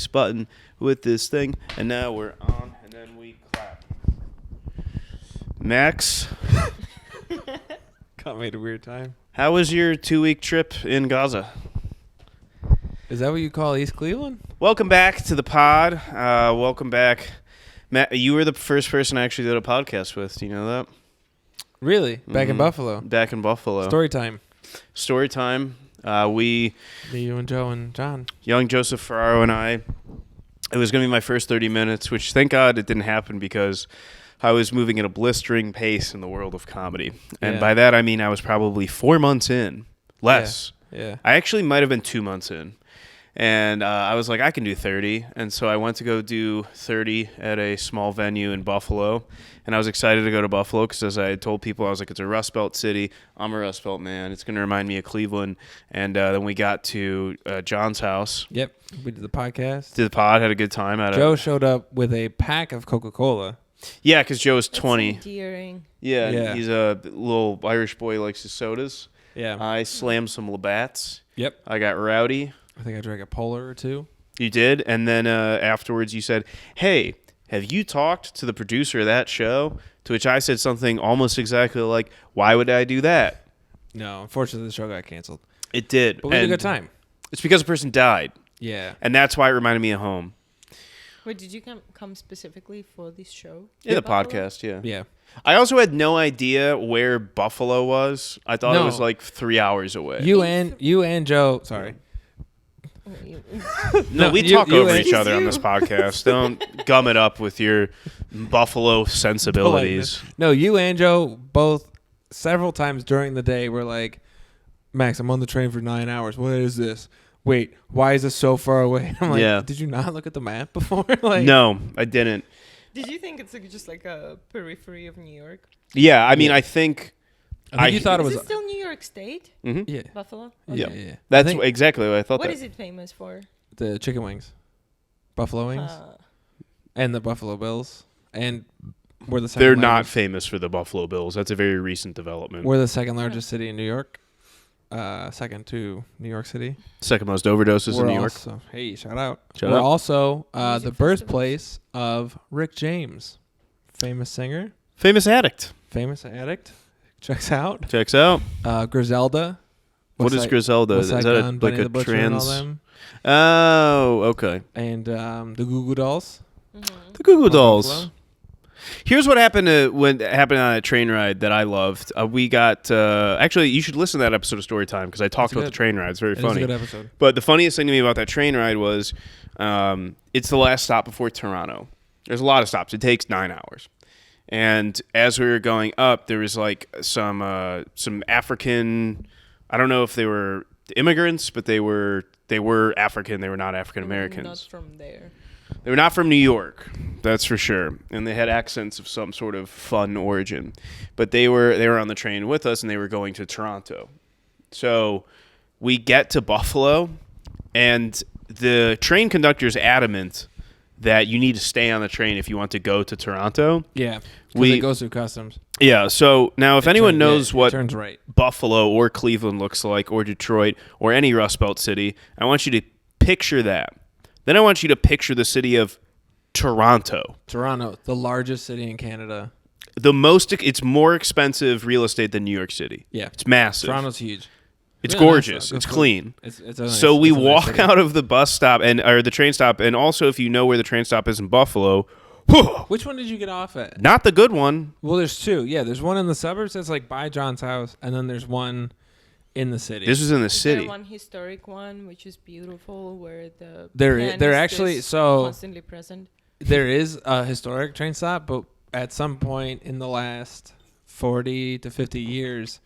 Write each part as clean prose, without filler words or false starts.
this button with this thing, and now we're on, and then we clap. Max, Caught me at a weird time. how was your 2-week trip in Gaza? Is that what you call East Cleveland? Welcome back to the pod. Welcome back. Matt, you were the first person I actually did a podcast with. Do you know that? Really? Back in Buffalo? Back in Buffalo. Story time. Story time. Me, you, and Joe, and John. Young Joseph Ferraro and I, it was going to be my first 30 minutes, which thank God it didn't happen because I was moving at a blistering pace in the world of comedy. And by that, I mean I was probably 4 months in. Less. Yeah. I actually might have been 2 months in. And I was like, I can do 30. And so I went to go do 30 at a small venue in Buffalo. And I was excited to go to Buffalo because, as I had told people, I was like, it's a Rust Belt city. I'm a Rust Belt man. It's going to remind me of Cleveland. And then we got to John's house. Yep. We did the podcast. Did the pod, had a good time. Joe showed up with a pack of Coca-Cola. Yeah, because Joe is 20. That's endearing. Yeah, he's a little Irish boy, likes his sodas. Yeah. I slammed some Labatt's. Yep. I got rowdy. I think I drank a Polar or two. You did? And then afterwards you said, hey, have you talked to the producer of that show? To which I said something almost exactly like, why would I do that? No, unfortunately the show got canceled. It did. But we had a good time. It's because a person died. Yeah. And that's why it reminded me of home. Wait, did you come specifically for this show? Yeah, the Buffalo? podcast, yeah. Yeah. I also had no idea where Buffalo was. I thought it No. was like 3 hours away. You and Joe, sorry. No, we you- talk you over and- each other on this podcast. Don't gum it up with your Buffalo sensibilities. No, you and Joe both several times during the day were like, Max, I'm on the train for 9 hours. What is this? Wait, why is this so far away? I'm like, Yeah. did you not look at the map before? Like, No, I didn't. Did you think it's just like a periphery of New York? Yeah, I mean, Yeah. I think I think you thought it Is was. it still New York State? Yeah. Buffalo? Yeah. Yeah. That's I think exactly what I thought. What that. is it famous for? the chicken wings, Buffalo wings, and the Buffalo Bills, and we're the second. They're not largest- famous for the Buffalo Bills. That's a very recent development. We're the second largest city in New York. Second to New York City. Second most overdoses in New York. Also, hey, shout out. Shout We're out. also Music the birthplace of Rick James, famous singer, Famous addict. famous addict. Checks out. Checks out. Griselda. What is Griselda? Is that Gun, like Benny a the Butcher and all trans? them. Oh, okay. And the Goo Goo Dolls. The Goo Goo from Dolls. Buffalo. Here's what happened when it happened on a train ride that I loved. We got actually, you should listen to that episode of Storytime because I talked It's about the good. train ride. It's very It is funny. a good episode. But the funniest thing to me about that train ride was it's the last stop before Toronto. There's a lot of stops. It takes 9 hours. And as we were going up, there was like some African, I don't know if they were immigrants, but they were African. They were not African Americans. Not from there. They were not from New York, that's for sure. And they had accents of some sort of fun origin. But they were on the train with us, and they were going to Toronto. So we get to Buffalo, and the train conductor's adamant that you need to stay on the train if you want to go to Toronto. Yeah. Because it goes through customs. Yeah, so now if anyone knows it what turns right. Buffalo or Cleveland looks like, or Detroit, or any Rust Belt city, I want you to picture that. Then I want you to picture the city of Toronto. Toronto, the largest city in Canada. It's more expensive real estate than New York City. Yeah. It's massive. Toronto's huge. It's Really nice, gorgeous. though. It's It's clean. It's a nice, So we it's a nice walk city. out of the bus stop or the train stop, and also if you know where the train stop is in Buffalo, Which one did you get off at? not the good one. Well, there's two. Yeah, there's one in the suburbs that's like by John's house, and then there's one in the city. This was in the Is there city. one historic one which is beautiful where the They're pianist actually is so constantly present? there is a historic train stop, but at some point in the last 40 to 50 years,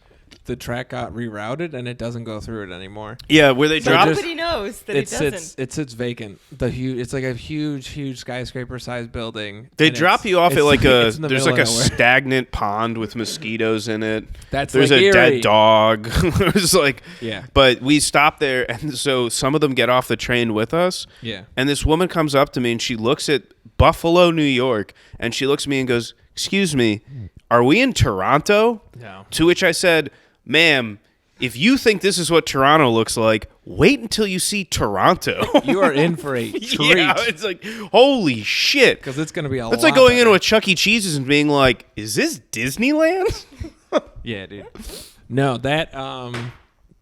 the track got rerouted and it doesn't go through it anymore. Yeah, where they So drop. Nobody knows that it doesn't. It sits vacant. It's like a huge skyscraper sized building. They and drop you off it's at like it's in the there's middle like a of nowhere. stagnant pond with mosquitoes in it. That's There's like a dead eerie. dog. It's like, Yeah. but we stopped there, and so some of them get off the train with us. Yeah. And this woman comes up to me, and she looks at Buffalo, New York, and she looks at me and goes, "Excuse me, are we in Toronto?" No. To which I said, "Ma'am, if you think this is what Toronto looks like, wait until you see Toronto. You are in for a treat. Yeah, it's like, holy shit. Because it's going to be a lot That's like going better. into a Chuck E. Cheese's and being like, is this Disneyland? Yeah, dude. No, that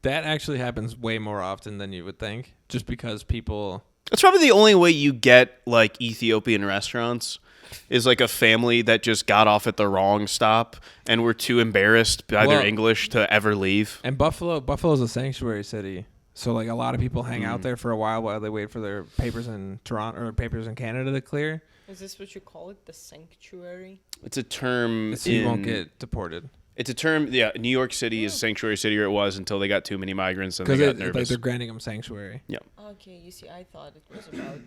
actually happens way more often than you would think. Just because people... That's probably the only way you get like Ethiopian restaurants is like a family that just got off at the wrong stop and were too embarrassed by their English to ever leave. And Buffalo's a sanctuary city. So like a lot of people hang out there for a while they wait for their papers in Toronto or papers in Canada to clear. Is this what you call it? The sanctuary? It's a term. So you won't get deported. It's a term. Yeah, New York City is sanctuary city, or it was until they got too many migrants and they got nervous. Like they're granting them sanctuary. Yeah. Okay, you see, I thought it was about,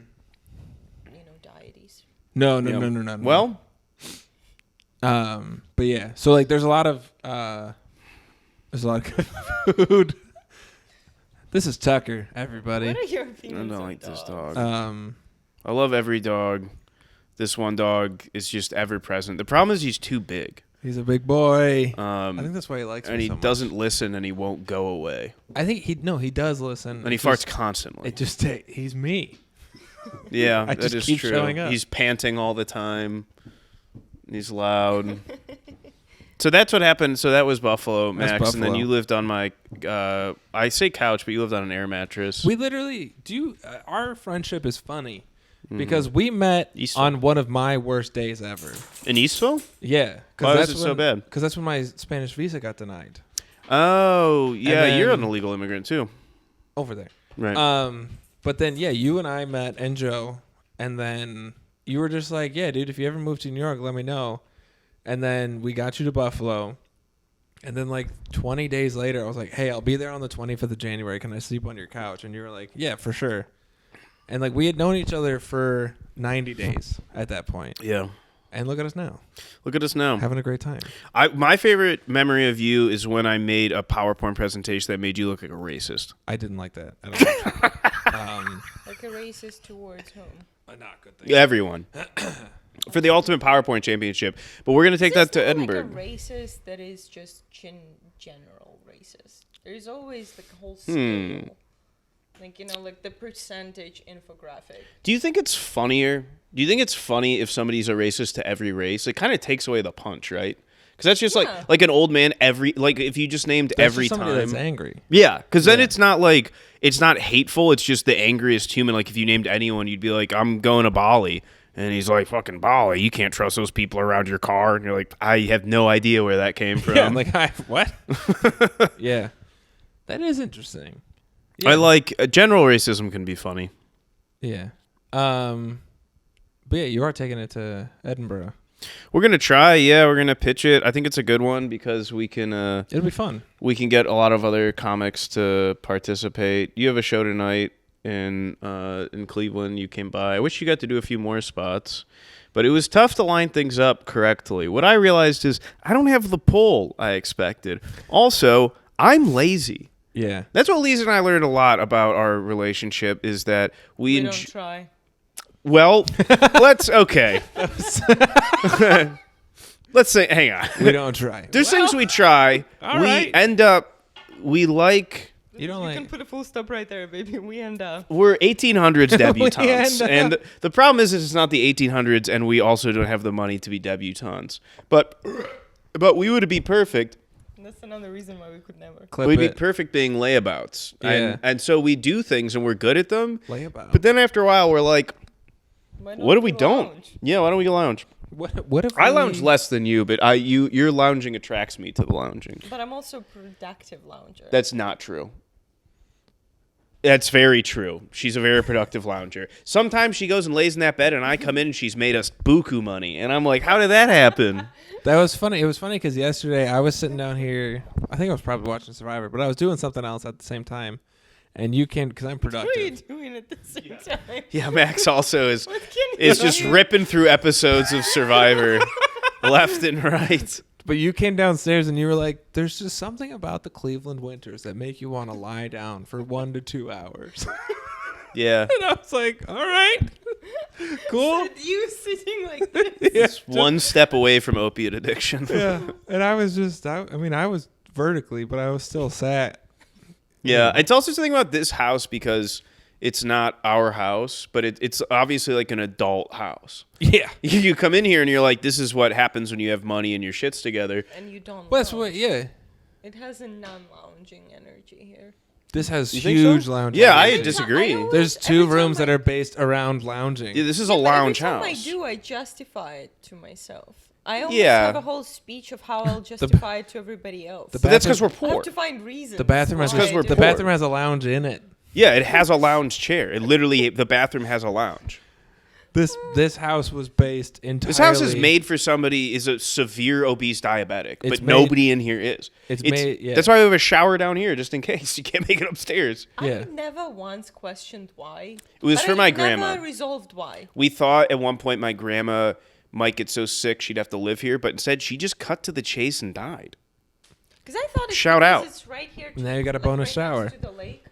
deities. No. Well, but yeah, so like there's a lot of good food. This is Tucker, everybody. What are your I opinions don't on like this dogs? dog. I love every dog. This one dog is just ever present. The problem is he's too big. He's a big boy. I think that's why he likes me and he so much. doesn't listen, and he won't go away. I think he does listen. And he farts constantly. He's me. Yeah, I that just is keep true. showing up. He's panting all the time. He's loud. So that's what happened. So that was Buffalo, Max. That's And then Buffalo. you lived on my, I say couch, but you lived on an air mattress. We literally our friendship is funny because we met Eastville. on one of my worst days ever. In Eastville? Yeah. Why was it so bad? Because that's when my Spanish visa got denied. Oh, yeah. then- You're an illegal immigrant, too. Over there. Right. But then, yeah, you and I met and Joe, and then you were just like, yeah, dude, if you ever move to New York, let me know. And then we got you to Buffalo. And then like 20 days later, I was like, hey, I'll be there on the 25th of January. Can I sleep on your couch? And you were like, yeah, for sure. And like we had known each other for 90 days at that point. Yeah. And look at us now. Look at us now. Having a great time. My favorite memory of you is when I made a PowerPoint presentation that made you look like a racist. I didn't like that at all. Like a racist towards whom? Not good thing. Everyone. For the Ultimate PowerPoint Championship. But we're going to take that to Is Edinburgh. like a racist that is just general racist. There's always the whole scale. Like, like the percentage infographic. Do you think it's funnier? Do you think it's funny if somebody's a racist to every race? It kind of takes away the punch, right? Because that's just like an old man if you just named That's every just somebody time. that's angry. Yeah, because then it's not like it's not hateful. It's just the angriest human. Like if you named anyone, you'd be like, I'm going to Bali. And he's like, fucking Bali, you can't trust those people around your car. And you're like, I have no idea where that came from. Yeah, I'm like, what? Yeah. That is interesting. Yeah. I like general racism can be funny. Yeah. But yeah, you are taking it to Edinburgh. We're gonna try. Yeah, we're gonna pitch it. I think it's a good one because we can. It'll be fun. We can get a lot of other comics to participate. You have a show tonight in Cleveland. You came by. I wish you got to do a few more spots, but it was tough to line things up correctly. What I realized is I don't have the pull I expected. Also, I'm lazy. Yeah. That's what Lisa and I learned a lot about our relationship is that We don't try. Well, let's okay. Let's say, hang on. We don't try. There's things we try. All we right. end up. We like. You don't like. can put a full stop right there, baby. We end up. We're 1800s debutantes, end and the problem is it's not the 1800s, and we also don't have the money to be debutantes. But we would be perfect. That's another reason why we could never. Clip We'd be it. perfect being layabouts, Yeah. and so we do things and we're good at them. Layabout. But then after a while, we're like, Why what if we do don't? lounge? Yeah, why don't we lounge? What if I we- lounge less than you, but your lounging attracts me to the lounging. But I'm also a productive lounger. That's not true. That's very true. She's a very productive lounger. Sometimes she goes and lays in that bed, and I come in and she's made us buku money, and I'm like, how did that happen? That was funny. It was funny because yesterday I was sitting down here. I think I was probably watching Survivor, but I was doing something else at the same time. And you came because I'm What are you productive. doing at the same time? Yeah, Max also is What can you just do? ripping through episodes of Survivor left and right. But you came downstairs and you were like, "There's just something about the Cleveland winters that make you want to lie down for 1 to 2 hours." Yeah. And I was like, "All right, cool." You sitting like this. Yeah. One step away from opiate addiction. Yeah. And I was just, I mean, I was vertically, but I was still sat Yeah, it's also something about this house because it's not our house, but it's obviously like an adult house. Yeah. You come in here and you're like, this is what happens when you have money and your shit's together. And you don't. Well, that's lounge. what. Yeah. It has a non-lounging energy here. This has You think so? huge lounge. Yeah, I energy. disagree. There's Every two time rooms that I- are based around lounging. Yeah, this is a But lounge every time house. I do, I justify it to myself. I almost Yeah. have a whole speech of how I'll justify it to everybody else. the But that's because we're I poor. have to find reasons. The bathroom has why Because I we're do the it. poor. bathroom has a lounge in it. Yeah, it has a lounge chair. It literally, the bathroom has a lounge. This house was based entirely. This house is made for somebody is a severe obese diabetic, It's but made- nobody in here is. It's made- yeah. That's why we have a shower down here, just in case you can't make it upstairs. Yeah. I never once questioned why. It was But for I my never grandma. resolved why. We thought at one point my grandma might get so sick she'd have to live here, but instead she just cut to the chase and died. Because I thought it's Shout because out. it's right here. Now you got a bonus right next shower. to the lake,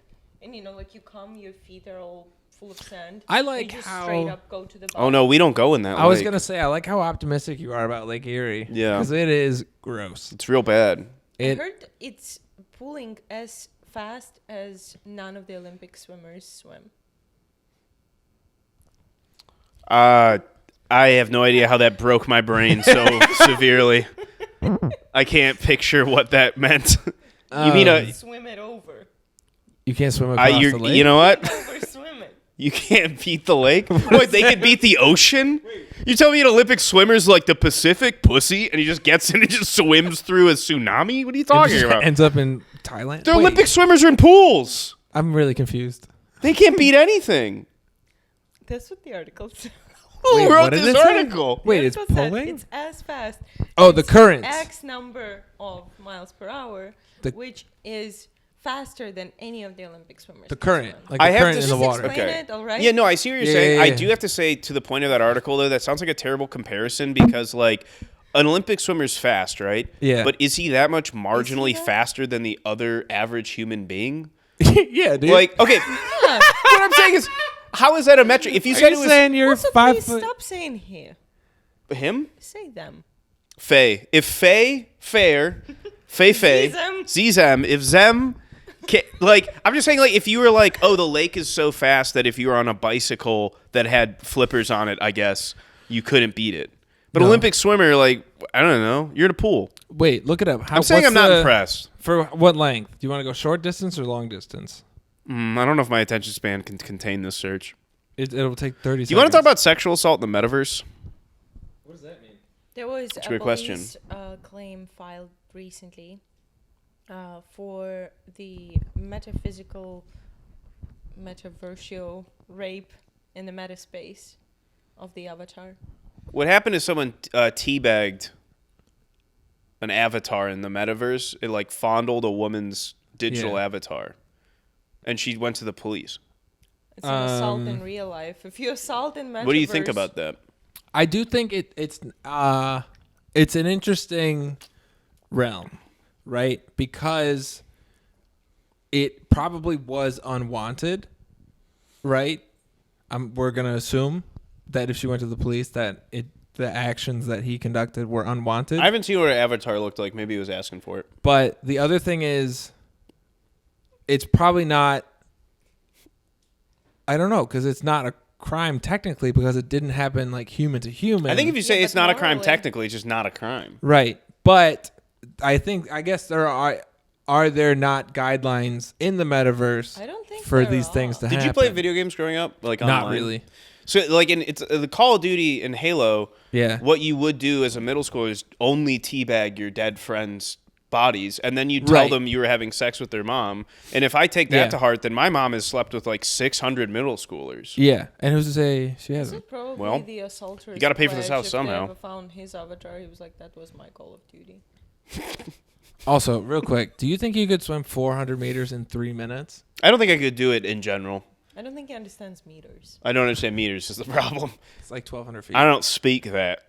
and like you come, your feet are all full of sand. I and like you just how- straight up go to the. Oh no, we don't go in that I was lake. gonna say I like how optimistic you are about Lake Erie. Yeah. Because it is gross. It's real bad. I It heard it's pulling as fast as none of the Olympic swimmers swim. I have no idea how that broke my brain so severely. I can't picture what that meant. You mean Swim it over. you can't swim across the lake. you know what? Over swim it. You can't beat the lake? Wait, they could beat the ocean? You tell me an Olympic swimmer's like the Pacific pussy and he just gets in and just swims through a tsunami? What are you It talking just about? ends up in Thailand. The Wait, Olympic swimmers are in pools. I'm really confused. They can't beat anything. That's what the article said. Who Wait, wrote what did this it say? article? Wait, The it's article said pulling? It's as fast. Oh, the It's currents. X number of miles per hour, The- which is faster than any of the Olympic swimmers. The can current, swim. like I the have current to in the Just water. explain Okay. it, all right? Yeah, no, I see what you're Yeah, saying. yeah, I yeah. do have to say, to the point of that article, though, that sounds like a terrible comparison because, like, an Olympic swimmer's fast, right? Yeah. But is he that much marginally that? faster than the other average human being? Yeah, dude. Like, okay, what I'm saying is, how is that a metric? If you Are said you it was saying you're Also, 5 please foot? stop saying here. him, Say them. Faye. If Faye, Fair, Faye, Zem. Zem, if Zem, like, I'm just saying, like, if you were like, oh, the lake is so fast that if you were on a bicycle that had flippers on it, I guess you couldn't beat it. But No. Olympic swimmer, like, I don't know, you're in a pool. Wait, look it up. How, I'm saying what's I'm not the- impressed. For what length? Do you want to go short distance or long distance? I don't know if my attention span can contain this search. It'll take 30 Do you want to talk about sexual assault in the metaverse? What does that mean? There was a a good question. police claim filed recently for the metaversial rape in the meta space of the avatar. What happened is someone teabagged an avatar in the metaverse. It like fondled a woman's digital Yeah. avatar, and she went to the police. It's an assault in real life. If you assault in metaverse, What do you think about that? I do think it's an interesting realm, right? Because it probably was unwanted, right? We're gonna assume that if she went to the police, that the actions that he conducted were unwanted. I haven't seen what her avatar looked like. Maybe he was asking for it. But the other thing is, it's probably not. I don't know, because it's not a crime technically, because it didn't happen like human to human. I think if you say Yeah, it's but not a crime morally- technically, it's just not a crime. right, but I guess there are there not guidelines in the metaverse I don't think for there these things to are. Did happen? you play video games growing up? Like Not online? really. So like in it's the Call of Duty and Halo. Yeah. What you would do as a middle schooler is only teabag your dead friends' bodies, and then you tell Right. them you were having sex with their mom. And if I take that Yeah. to heart, then my mom has slept with like 600 middle schoolers. Yeah, and who's to say she Is hasn't? it probably Well, the assaulter? you gotta pay for this house If somehow. they ever found his avatar, he was like, "That was my Call of Duty." Also, real quick, do you think you could swim 400 meters in 3 minutes? I don't think I could do it in general. I don't think he understands meters. I don't understand meters is the problem. It's like 1,200 feet. I don't speak that.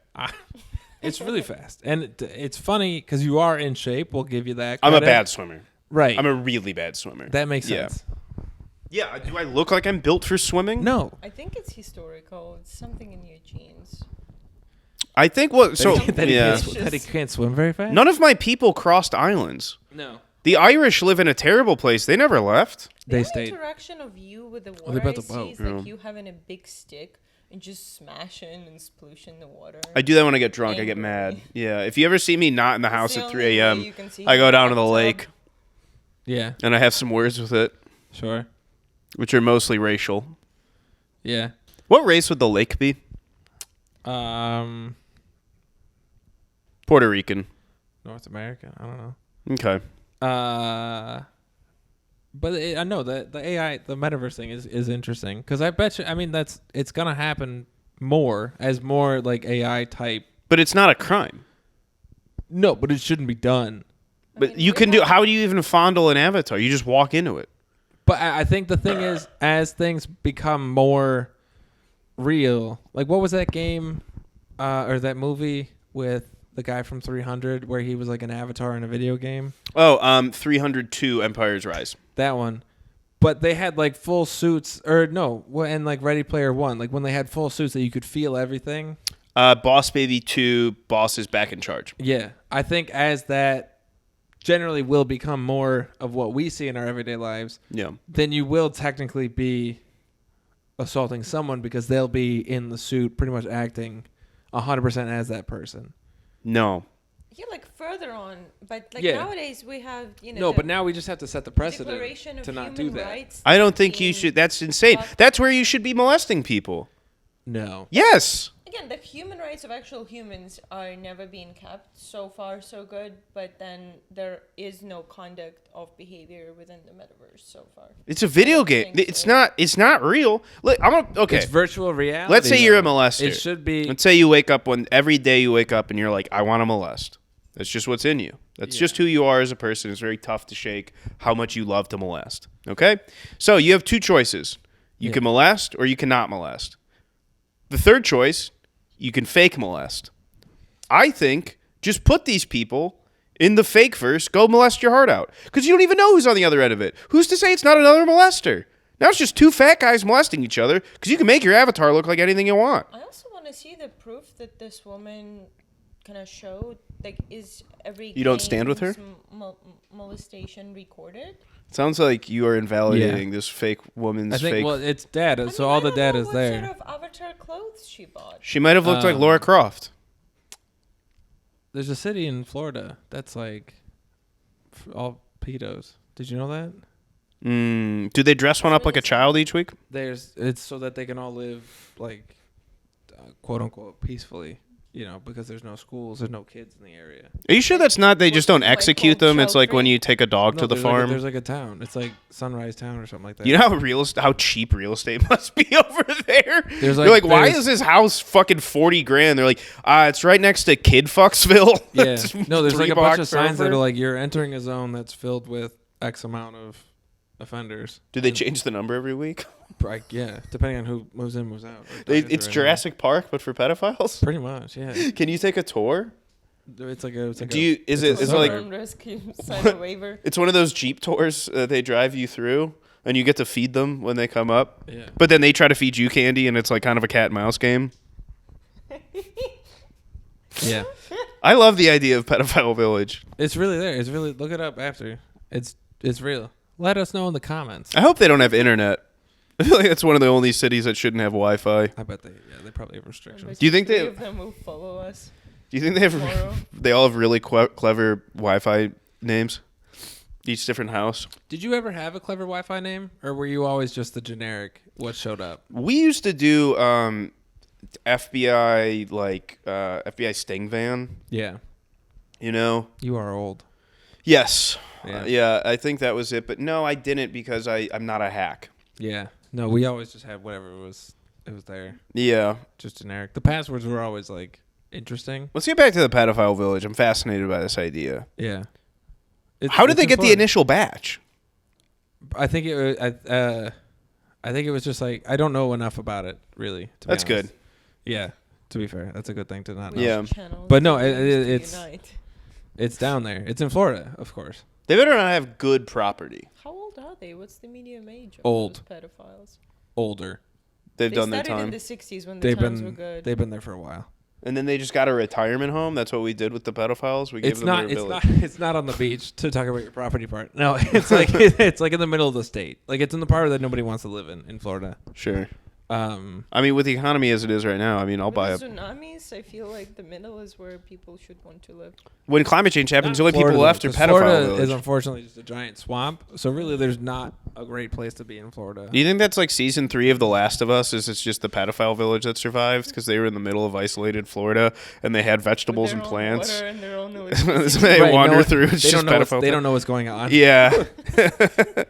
It's really fast, and it's funny because you are in shape. We'll give you that. I'm a credit. bad swimmer. Right. I'm a really bad swimmer. That makes Yeah. sense. Yeah, do I look like I'm built for swimming? No. I think it's historical. It's something in your genes. I think what so that, he yeah. can't, that he can't swim very fast? None of my people crossed islands. No. The Irish live in a terrible place. They never left. They The stayed. interaction of you with the Oh, they water built I a boat. see is like Yeah. you having a big stick and just smashing and splushing the water. I do that when I get drunk. I get Angry. mad. Yeah. If you ever see me not in the house the at only 3 way a.m., you can see I go the down to the bathtub. lake Yeah, and I have some words with it, sure. which are mostly racial. Yeah. What race would the lake be? Um, Puerto Rican. North America. I don't know. Okay. But I know that the AI, the metaverse thing is interesting because I bet you. I mean, it's gonna happen more as more like AI type. But it's not a crime. No, but it shouldn't be done. But mean, you we can do. have- How do you even fondle an avatar? You just walk into it. But I think the thing is, as things become more real, like what was that game, or that movie with the guy from 300 where he was like an avatar in a video game? Oh, 302 Empire's Rise. That one. But they had like full suits, or no, and like Ready Player One, like when they had full suits that you could feel everything. Boss Baby 2, Boss is back in charge. Yeah, I think as that generally will become more of what we see in our everyday lives, Yeah. then you will technically be assaulting someone because they'll be in the suit pretty much acting 100% as that person. No. Yeah, like further on, but like Yeah. nowadays we have No, the but now we just have to set the precedent Declaration of to not Human do that. Rights I don't think you being should. That's insane. fucked. That's where you should be molesting people. No. Yes. Again, the human rights of actual humans are never being kept. So far, so good. But then there is no conduct of behavior within the metaverse so far. It's a video game. think It's so. not. It's not real. Look, okay. It's virtual reality. Let's say you're a though. molester. It should be. Let's say you wake up every day you wake up and you're like, I want to molest. That's just what's in you. That's just who you are as a person. It's very tough to shake how much you love to molest. Okay? So you have two choices. You Yeah. can molest or you cannot molest. The third choice, you can fake molest. I think just put these people in the fake verse, go molest your heart out. Because you don't even know who's on the other end of it. Who's to say it's not another molester? Now it's just two fat guys molesting each other because you can make your avatar look like anything you want. I also want to see the proof that this woman kind of showed. Like, is every You don't stand with her? game's molestation recorded? Sounds like you are invalidating this fake woman's I think, fake. well, it's data, I so mean, all I the don't know data's what there. sort of avatar clothes she bought. She might have looked like Laura Croft. There's a city in Florida that's like all pedos. Did you know that? Do they dress one up like a child each week? It's so that they can all live like quote unquote peacefully, because there's no schools, there's no kids in the area. Are you sure that's not? They just don't Like execute called them. It's like when children? you take a dog to the farm. There's like a town. It's like Sunrise Town or something like that. You know how cheap real estate must be over there. There's You're like, why there's- is this house fucking $40,000? They're like, it's right next to Kid Fucksville. Yeah. No, there's like a bunch of signs that over. are like you're entering a zone that's filled with X amount of offenders. Do they change the number every week? Yeah, depending on who moves in, moves out. or dies It's or anything. Jurassic Park, but for pedophiles. Pretty much, yeah. Can you take a tour? It's like Do you? Is it? it's a Is it like? suburb. Rescue, sign a waiver. It's one of those Jeep tours they drive you through, and you get to feed them when they come up. Yeah. But then they try to feed you candy, and it's like kind of a cat and mouse game. Yeah. I love the idea of Pedophile Village. It's really there. It's really look it up after. It's real. Let us know in the comments. I hope they don't have internet. I feel like that's one of the only cities that shouldn't have Wi-Fi. I bet they probably have restrictions. Do you think three they- of them will follow us Do you think they tomorrow? have? They all have really clever Wi-Fi names. Each different house. Did you ever have a clever Wi-Fi name, or were you always just the generic what showed up? We used to do FBI FBI Sting Van. Yeah. You know. You are old. Yes. Yeah. Yeah. I think that was it. But no, I didn't because I'm not a hack. Yeah. No, we always just had whatever it was there. Yeah. Just generic. The passwords were always like interesting. Let's get back to the Pedophile Village. I'm fascinated by this idea. Yeah. How did they get the important? initial batch? I think it was. I think it was just like I don't know enough about it really. To be That's honest. good. Yeah. To be fair, that's a good thing to not know. Yeah. Channels But no, that we used to it's- unite. It's down there. It's in Florida, of course. They better not have good property. How old are they? What's the medium age of Old. those pedophiles? Older. They've They done their started in time. the 60s when the They've times were been good. they've been there for a while. And then they just got a retirement home. That's what we did with the pedophiles. We gave them their village. It's not on the beach to talk about your property part. No, it's like it's like in the middle of the state. Like it's in the part that nobody wants to live in Florida. Sure. I mean, with the economy as it is right now, I mean, I'll buy the tsunamis, I feel like the middle is where people should want to live. When climate change happens, the only Florida, people left are pedophile Florida village. is unfortunately just a giant swamp. So really, there's not a great place to be in Florida. Do you think that's like season 3 of The Last of Us? Is it's just the pedophile village that survived because they were in the middle of isolated Florida and they had vegetables and plants? Water and their own So they wander through. It's they just pedophile. They don't know what's going on. Yeah. They're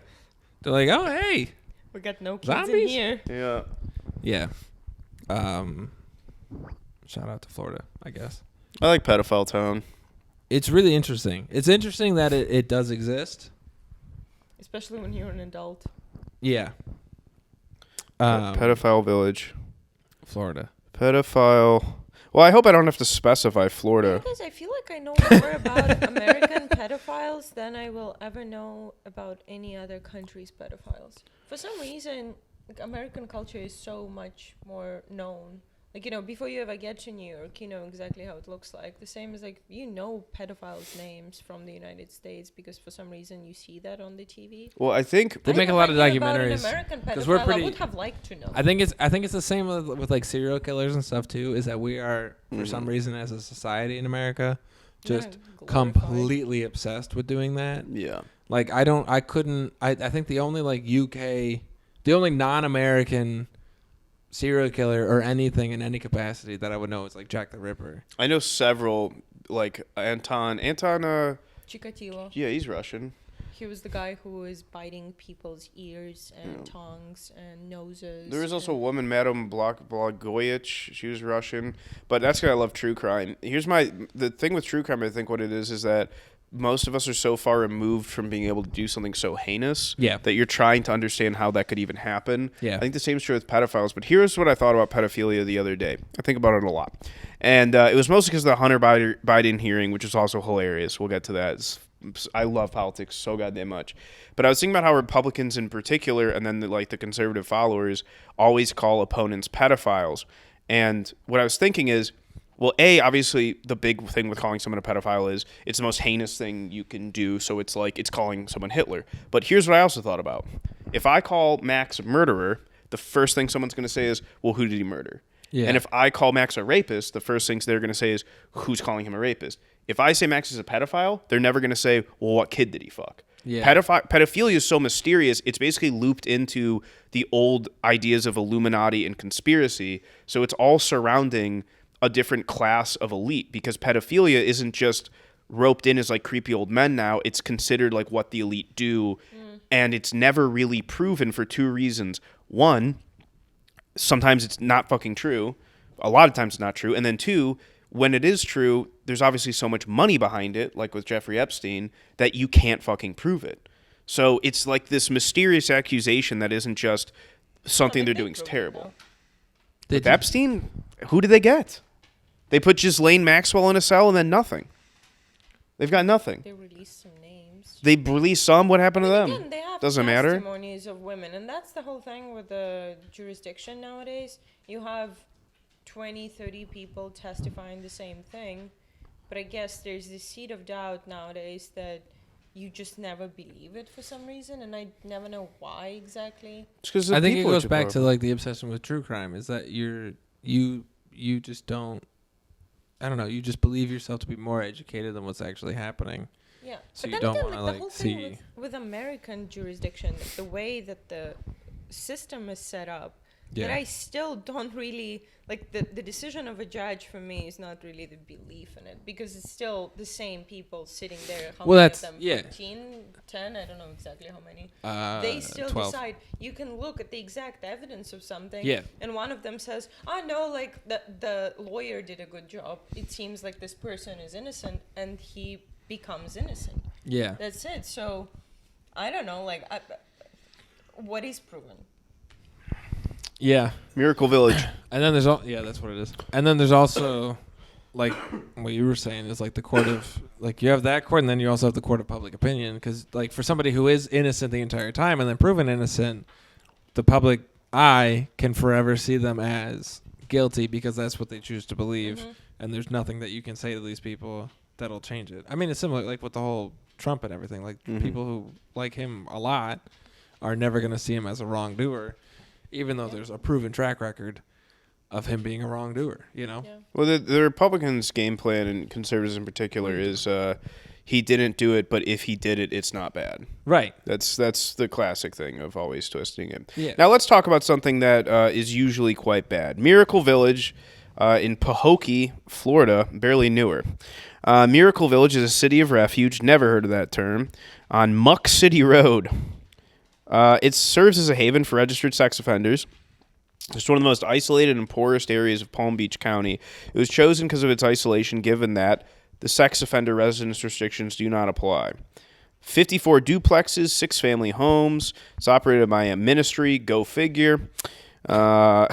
like, oh hey, we got no kids zombies? in here. Yeah. Yeah. Shout out to Florida, I guess. I like pedophile town. It's really interesting. It's interesting that it does exist. Especially when you're an adult. Yeah. Pedophile village. Florida. Pedophile. Well, I hope I don't have to specify Florida. Because I feel like I know more about American pedophiles than I will ever know about any other country's pedophiles. For some reason, like, American culture is so much more known. Like, you know, before you ever get to New York, you know exactly how it looks like. The same as, like, you know pedophiles' names from the United States because for some reason you see that on the TV. Well, I think They make a lot of documentaries. American pedophile, we're pretty- I would have liked to know. I think it's the same with like serial killers and stuff too. Is that we are for some reason as a society in America just glorified. completely obsessed with doing that. yeah. Like I think the only like the only non-American serial killer or anything in any capacity that I would know is like Jack the Ripper. I know several, like Anton, Chikatilo. yeah, he's Russian. He was the guy who was biting people's ears and tongues and noses. There was also a woman, Madame Blagoyich. She was Russian. But that's why I love true crime. The thing with true crime, I think what it is that most of us are so far removed from being able to do something so heinous that you're trying to understand how that could even happen. Yeah. I think the same is true with pedophiles. But here's what I thought about pedophilia the other day. I think about it a lot. And it was mostly because of the Hunter Biden hearing, which is also hilarious. We'll get to that. I love politics so goddamn much. But I was thinking about how Republicans in particular, and then the conservative followers, always call opponents pedophiles. And what I was thinking is, well, obviously the big thing with calling someone a pedophile is it's the most heinous thing you can do. So it's like it's calling someone Hitler. But here's what I also thought about. If I call Max a murderer, the first thing someone's going to say is, well, who did he murder? Yeah. And if I call Max a rapist, the first things they're going to say is, who's calling him a rapist? If I say Max is a pedophile, they're never going to say, well, what kid did he fuck? Yeah. Pedophilia is so mysterious. It's basically looped into the old ideas of Illuminati and conspiracy. So it's all surrounding a different class of elite because pedophilia isn't just roped in as like creepy old men now. It's considered like what the elite do. And it's never really proven for 2 reasons. One, sometimes it's not fucking true. A lot of times it's not true. And then 2, when it is true, there's obviously so much money behind it, like with Jeffrey Epstein, that you can't fucking prove it. So it's like this mysterious accusation that isn't just something they're doing is terrible. With Epstein, who did they get? They put Ghislaine Maxwell in a cell and then nothing. They've got nothing. They released some names. They released some. What happened to them? Again, they have Doesn't matter. testimonies of women, and that's the whole thing with the jurisdiction nowadays. You have 20, 30 people testifying the same thing, but I guess there's this seed of doubt nowadays that you just never believe it for some reason, and I never know why exactly. I think it goes back to like the obsession with true crime is that you just don't. I don't know. You just believe yourself to be more educated than what's actually happening. Yeah. So but you then don't again, want to the like whole see. thing with American jurisdiction, the way that the system is set up, that I still don't really like the decision of a judge for me is not really the belief in it because it's still the same people sitting there. How Well, many that's- of them? yeah. 15, 10, I don't know exactly how many. 12. Decide. You can look at the exact evidence of something. Yeah. And one of them says, "Oh no, like the lawyer did a good job. It seems like this person is innocent," and he becomes innocent. Yeah. That's it. So, I don't know, like, what is proven? Yeah. Miracle Village. And then there's that's what it is. And then there's also like what you were saying is like the court of like you have that court and then you also have the court of public opinion because like for somebody who is innocent the entire time and then proven innocent, the public eye can forever see them as guilty because that's what they choose to believe, and there's nothing that you can say to these people that'll change it. I mean, it's similar like with the whole Trump and everything. Like people who like him a lot are never going to see him as a wrongdoer, even though there's a proven track record of him being a wrongdoer, you know? Yeah. Well, the Republicans' game plan, and conservatives in particular, is he didn't do it, but if he did it, it's not bad. Right. That's the classic thing of always twisting it. Yeah. Now let's talk about something that is usually quite bad. Miracle Village in Pahokee, Florida, barely newer. Miracle Village is a city of refuge, never heard of that term, on Muck City Road. It serves as a haven for registered sex offenders. It's one of the most isolated and poorest areas of Palm Beach County. It was chosen because of its isolation, given that the sex offender residence restrictions do not apply. 54 duplexes, 6 family homes. It's operated by a ministry. Go figure. Yeah,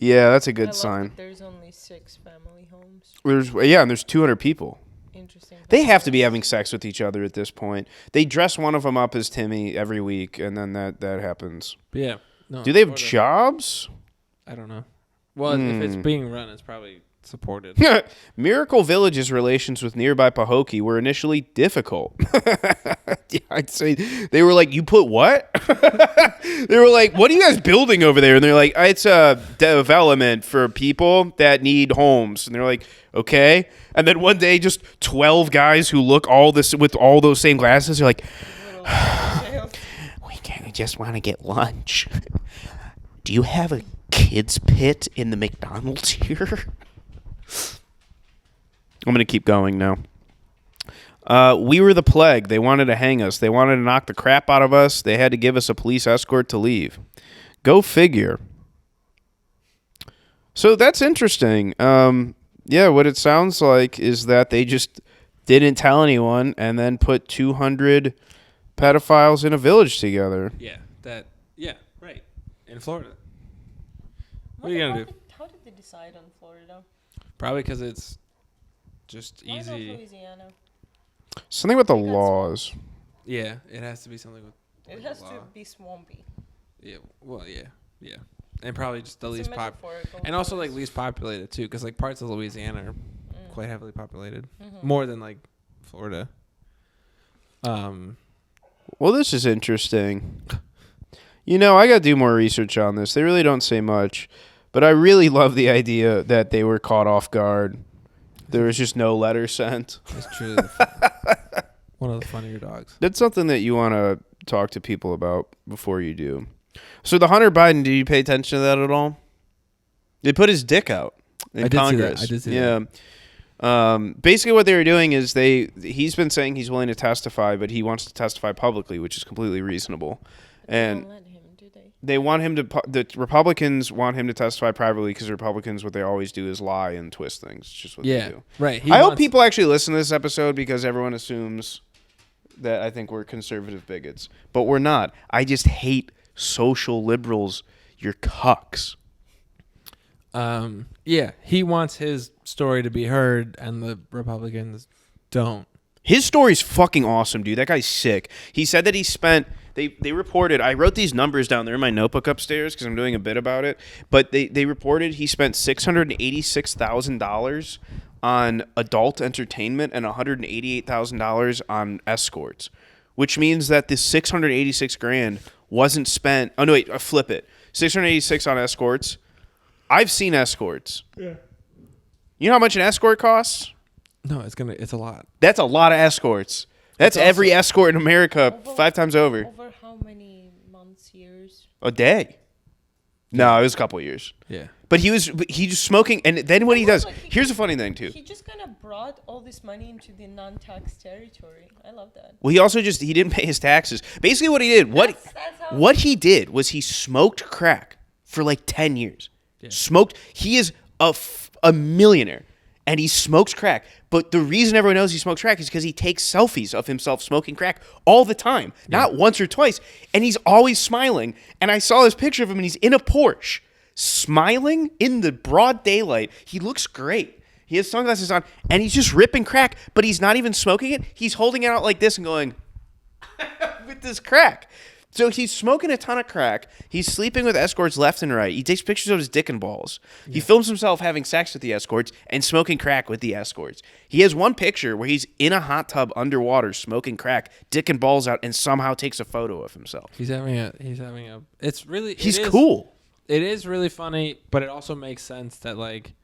that's a good I love sign. that there's only 6 family homes. And there's 200 people. Interesting. They have to be having sex with each other at this point. They dress one of them up as Timmy every week, and then that happens. But yeah. No, Do they have Florida. jobs? I don't know. Well, if it's being run, it's probably supported. Miracle Village's relations with nearby Pahokee were initially difficult. Yeah, I'd say they were like, "You put what?" They were like, "What are you guys building over there?" And they're like, "It's a development for people that need homes." And they're like, "Okay." And then one day, just 12 guys who look with all those same glasses are like, "We just want to get lunch. Do you have a kids pit in the McDonald's here?" I'm going to keep going now. We were the plague. They wanted to hang us. They wanted to knock the crap out of us. They had to give us a police escort to leave. Go figure. So that's interesting. Yeah, what it sounds like is that they just didn't tell anyone and then put 200 pedophiles in a village together. Yeah, right. In Florida. What are you going to do? How did they decide on Florida? Probably because it's just Why not easy. Louisiana? Something with the They got laws. Yeah, it has to be something with. It has to be swampy. Yeah, well, yeah. And probably just the It's a least metaphorical and also choice. like least populated too, because like parts of Louisiana are quite heavily populated, Mm-hmm. more than like Florida. Well, this is interesting. You know, I got to do more research on this. They really don't say much, but I really love the idea that they were caught off guard. There was just no letter sent. It's truly one of the funnier dogs. That's something that you want to talk to people about before you do. So the Hunter Biden, did you pay attention to that at all? They put his dick out in Congress. I did see that. Basically what they were doing is he's been saying he's willing to testify, but he wants to testify publicly, which is completely reasonable. And Don't let him, do they? they want him to. The Republicans want him to testify privately because the Republicans, what they always do is lie and twist things. It's just what they do. Right. I hope people actually listen to this episode because everyone assumes that I think we're conservative bigots, but we're not. I just hate social liberals. You're cucks. Yeah, he wants his story to be heard, and the Republicans don't. His story's fucking awesome, dude. That guy's sick. He said that he spent. They reported. I wrote these numbers down there in my notebook upstairs because I'm doing a bit about it. But they reported he spent $686,000 on adult entertainment and $188,000 on escorts, which means that the $686,000 wasn't spent. Oh no, wait, flip it. $686 on escorts. I've seen escorts. Yeah. You know how much an escort costs? No, it's a lot. That's a lot of escorts. That's every escort in America 5 times over. Over how many months, years? A day. No, it was a couple of years. Yeah. But he was smoking, and then what he does. Here's a funny thing too. He just kind of brought all this money into the non-tax territory. I love that. Well, he also he didn't pay his taxes. Basically, what he did, That's how what he did was he smoked crack for like 10 years. Yeah. Smoked. He is a millionaire, and he smokes crack. But the reason everyone knows he smokes crack is because he takes selfies of himself smoking crack all the time, not once or twice, and he's always smiling. And I saw this picture of him, and he's in a Porsche, smiling in the broad daylight. He looks great. He has sunglasses on, and he's just ripping crack, but he's not even smoking it. He's holding it out like this and going with this crack. So he's smoking a ton of crack. He's sleeping with escorts left and right. He takes pictures of his dick and balls. Yeah. He films himself having sex with the escorts and smoking crack with the escorts. He has one picture where he's in a hot tub underwater smoking crack, dick and balls out, and somehow takes a photo of himself. He's having a. It's really. He's cool. It is really funny, but it also makes sense that like,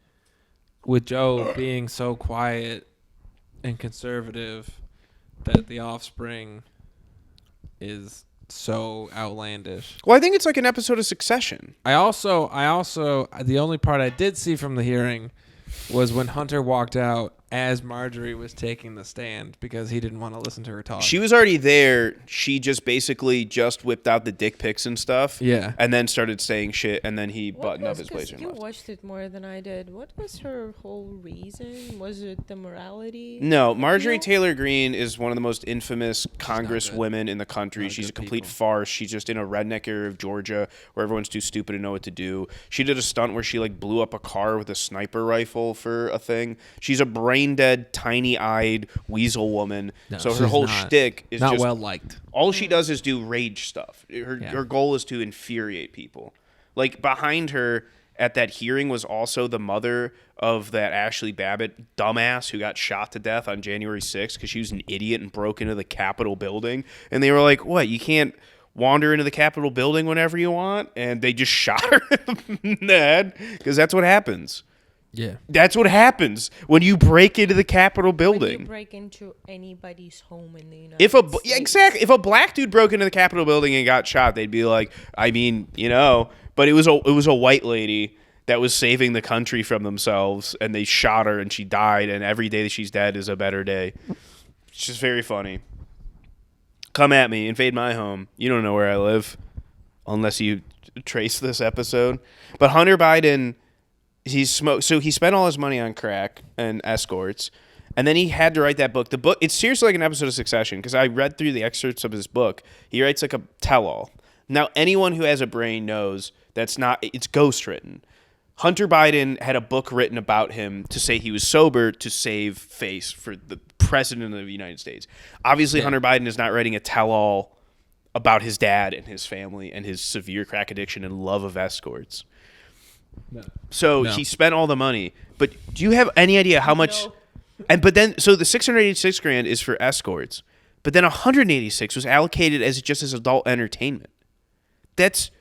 with Joe being so quiet and conservative, that the offspring is so outlandish. Well, I think it's like an episode of Succession. I also the only part I did see from the hearing was when Hunter walked out as Marjorie was taking the stand because he didn't want to listen to her talk. She was already there. She just basically just whipped out the dick pics and stuff. Yeah. And then started saying shit, and then he buttoned up his blazer and You left. watched it more than I did. What was her whole reason? Was it the morality? No, Marjorie Taylor Greene is one of the most infamous congresswomen in the country. She's a complete farce. She's just in a redneck area of Georgia where everyone's too stupid to know what to do. She did a stunt where she like blew up a car with a sniper rifle for a thing. She's a brain-dead, tiny-eyed weasel woman. No, so her whole shtick is not just well liked. All she does is do rage stuff. Her goal is to infuriate people. Like behind her at that hearing was also the mother of that Ashley Babbitt dumbass who got shot to death on January 6th because she was an idiot and broke into the Capitol building. And they were like, what, you can't wander into the Capitol building whenever you want? And they just shot her in the head because that's what happens. Yeah. That's what happens when you break into the Capitol building. When you break into anybody's home in the United States. Yeah, exactly. If a black dude broke into the Capitol building and got shot, they'd be like, I mean, you know, but it was a white lady that was saving the country from themselves, and they shot her and she died, and every day that she's dead is a better day. It's just very funny. Come at me, invade my home. You don't know where I live unless you trace this episode. But Hunter Biden, so he spent all his money on crack and escorts, and then he had to write that book. The book, it's seriously like an episode of Succession, because I read through the excerpts of his book. He writes like a tell-all. Now, anyone who has a brain knows it's ghostwritten. Hunter Biden had a book written about him to say he was sober to save face for the president of the United States. Obviously, Hunter Biden is not writing a tell-all about his dad and his family and his severe crack addiction and love of escorts. No. So he spent all the money. But do you have any idea how much? No. But then, so the $686,000 is for escorts, but then $186 was allocated as adult entertainment. That's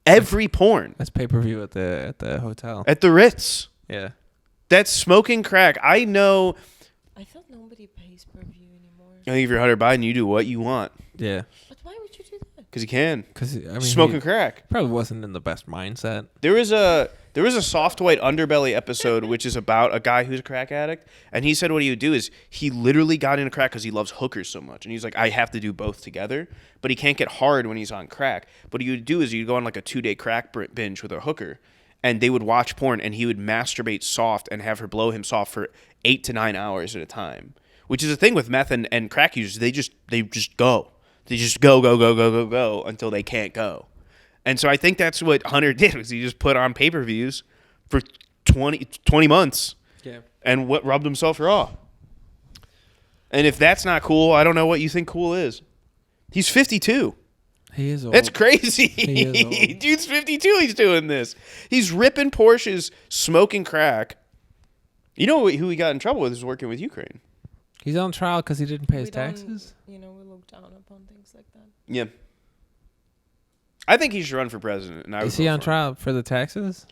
every porn. That's pay-per-view at the hotel. At the Ritz. Yeah. That's smoking crack. I know. I thought nobody pays per view anymore. I think if you're Hunter Biden, you do what you want. Yeah. But why would you do that? Because you can. Because smoking crack. Probably wasn't in the best mindset. There was a Soft White Underbelly episode which is about a guy who's a crack addict, and he said what he would do is he literally got into crack because he loves hookers so much, and he's like, I have to do both together, but he can't get hard when he's on crack. What he would do is he'd go on like a 2-day crack binge with a hooker, and they would watch porn, and he would masturbate soft and have her blow him soft for 8 to 9 hours at a time, which is a thing with meth and crack users. They just go. They just go until they can't go. And so I think that's what Hunter did, was he just put on pay-per-views for 20 months and what rubbed himself raw. And if that's not cool, I don't know what you think cool is. He's 52. He is old. That's crazy. He is old. Dude's 52, he's doing this. He's ripping Porsches, smoking crack. You know who he got in trouble with is working with Ukraine. He's on trial because he didn't pay his taxes? We look down upon things like that. Yeah. I think he should run for president. And is he on trial for the taxes?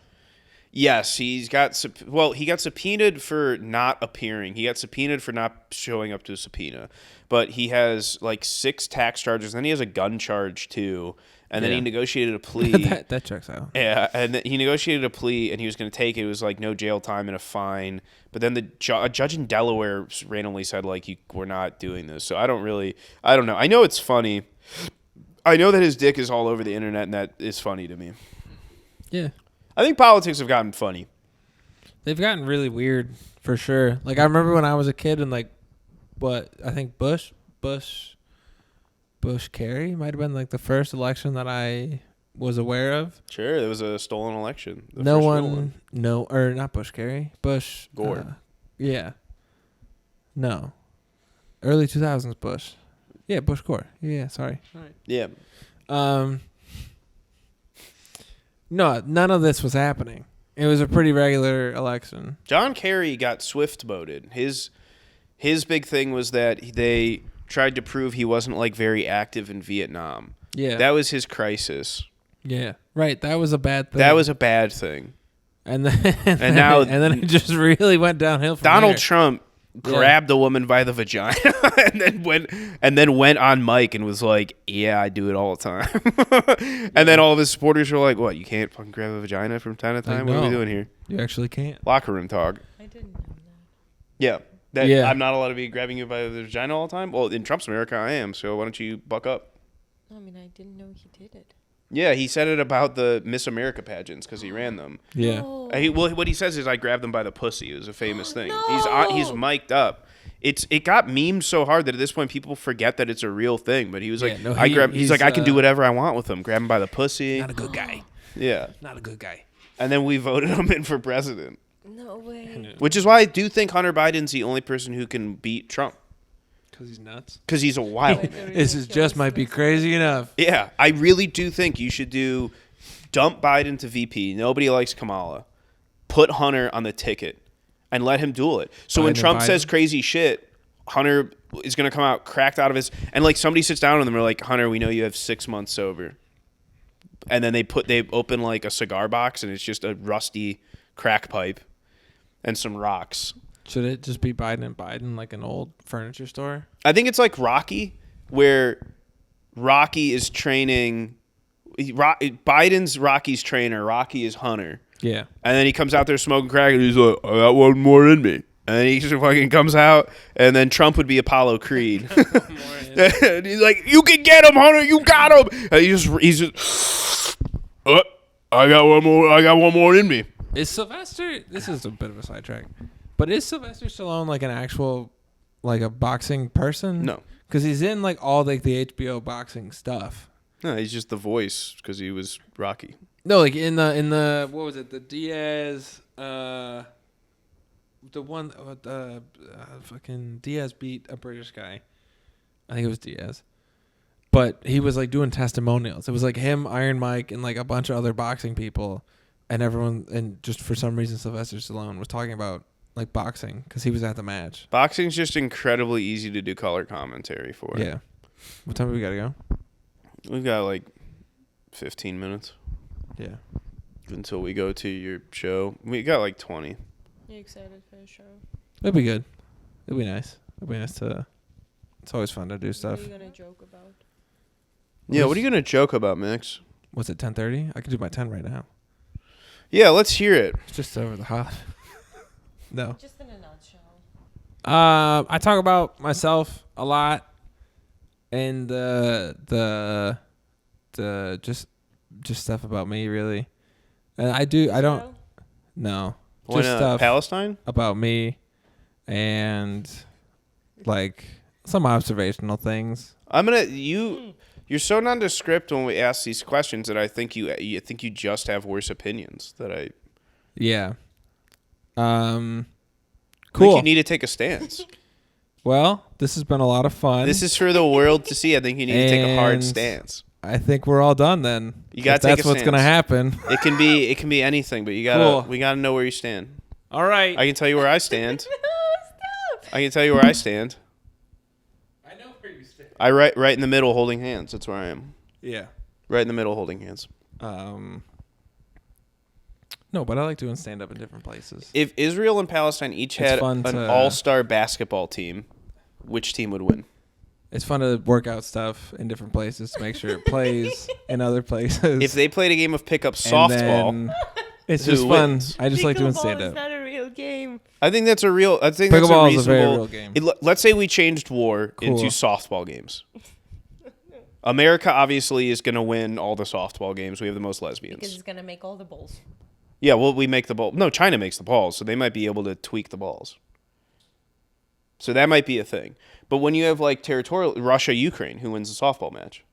Yes, he got subpoenaed for not appearing. He got subpoenaed for not showing up to a subpoena. But he has like 6 tax charges. Then he has a gun charge too. And then he negotiated a plea. that checks out. Yeah, and he negotiated a plea, and he was going to take it. It was like no jail time and a fine. But then a judge in Delaware randomly said, like, we're not doing this. So I don't know. I know it's funny. I know that his dick is all over the internet, and that is funny to me. Yeah. I think politics have gotten funny. They've gotten really weird, for sure. Like, I remember when I was a kid and, like, I think Bush Kerry might have been, like, the first election that I was aware of. Sure, there was a stolen election. Not Bush Kerry. Bush. Gore. Yeah. No. Early 2000s Bush. Yeah, Bush Gore. Yeah, sorry. Right. Yeah. No, none of this was happening. It was a pretty regular election. John Kerry got swift voted. His big thing was that they tried to prove he wasn't like very active in Vietnam. Yeah. That was his crisis. Yeah. Right. That was a bad thing. That was a bad thing. And then now- and then it just really went downhill from Donald there. Trump grabbed a woman by the vagina and then went on mic and was like, "Yeah, I do it all the time." And then all of his supporters were like, "What? You can't fucking grab a vagina from time to time? What are we no. doing here?" You actually can't. Locker room talk. I didn't know that. Yeah. Yeah. I'm not allowed to be grabbing you by the vagina all the time. Well, in Trump's America, I am. So why don't you buck up? I mean, I didn't know he did it. Yeah, he said it about the Miss America pageants because he ran them. Yeah. No. What he says is, "I grabbed them by the pussy." It was a famous thing. No. He's mic'd up. It got memed so hard that at this point people forget that it's a real thing. But he was like, Yeah, no, he's like, I can do whatever I want with them. Grab him by the pussy. Not a good guy. Yeah. Not a good guy. And then we voted him in for president, No way. which is why I do think Hunter Biden's the only person who can beat Trump Because he's nuts. because he's a wild. Like the This is just might be ridiculousness. crazy enough. Yeah, I really do think you should dump Biden to VP. Nobody likes Kamala. Put Hunter on the ticket and let him duel it. So when Biden and Trump Biden. says crazy shit, Hunter is going to come out cracked out of his, and like somebody sits down with him and they're like, "Hunter, we know you have 6 months sober." And then they open like a cigar box and it's just a rusty crack pipe and some rocks. Should it just be Biden and Biden like an old furniture store? I think it's like Rocky, where Rocky is training. Biden's Rocky's trainer. Rocky is Hunter. Yeah. And then he comes out there smoking crack and he's like, "I got one more in me." And then he just fucking comes out, and then Trump would be Apollo Creed. And he's like, "You can get him, Hunter. You got him." And he's just, I got one more. I got one more in me. Is Sylvester? This is a bit of a sidetrack, but is Sylvester Stallone like an actual, like a boxing person? No, because he's in like all like the HBO boxing stuff. no, he's just the voice because he was Rocky. No, like in the what was it? The Diaz, the one, fucking Diaz beat a British guy. I think it was Diaz, but he was like doing testimonials. It was like him, Iron Mike, and like a bunch of other boxing people, and everyone, and just for some reason Sylvester Stallone was talking about like boxing because he was at the match. Boxing's just incredibly easy to do color commentary for. Yeah. What time do we gotta go? We've got like 15 minutes Yeah. until we go to your show. We got like 20. You excited for the show? It'd be good. It'd be nice. It'd be nice to. It's always fun to do What stuff. are you gonna joke about? Yeah, what are you going to joke about, Mix? What's it? 10:30? I could do my 10 right now. Yeah, let's hear it. It's just over the hot. No. Just in a nutshell. I talk about myself a lot, and the just stuff about me really, and I don't Show? know When, just stuff Palestine? about me, and like some observational things. I'm gonna you're so nondescript when we ask these questions that I think you just have worse opinions that I Yeah. think Cool. you need to take a stance. Well, this has been a lot of fun. This is for the world to see. I think you need to take a hard And- stance. I think we're all done then. You gotta If take that's a what's gonna stance. happen. It can be anything, but we gotta know where you stand. All right. I can tell you where I stand. Stop! I can tell you where I stand. I know where you stand. I right in the middle holding hands. That's where I am. Yeah. Right in the middle holding hands. No, but I like doing stand up in different places. If Israel and Palestine each It's had fun an to- all-star basketball team, which team would win? It's fun to work out stuff in different places to make sure it plays in other places. If they played a game of pickup And softball, then it's Who just fun. wins? I just like doing Pickleball stand is up. not a real game. I think that's a real. I think that's a Pickleball is reasonable. a very real game. Let's say we changed war Cool. into softball games. America obviously is going to win all the softball games. We have the most lesbians. Because it's gonna make all the balls. Yeah, well, we make the ball. No, China makes the balls, so they might be able to tweak the balls. So that might be a thing. But when you have like territorial Russia, Ukraine, who wins the softball match?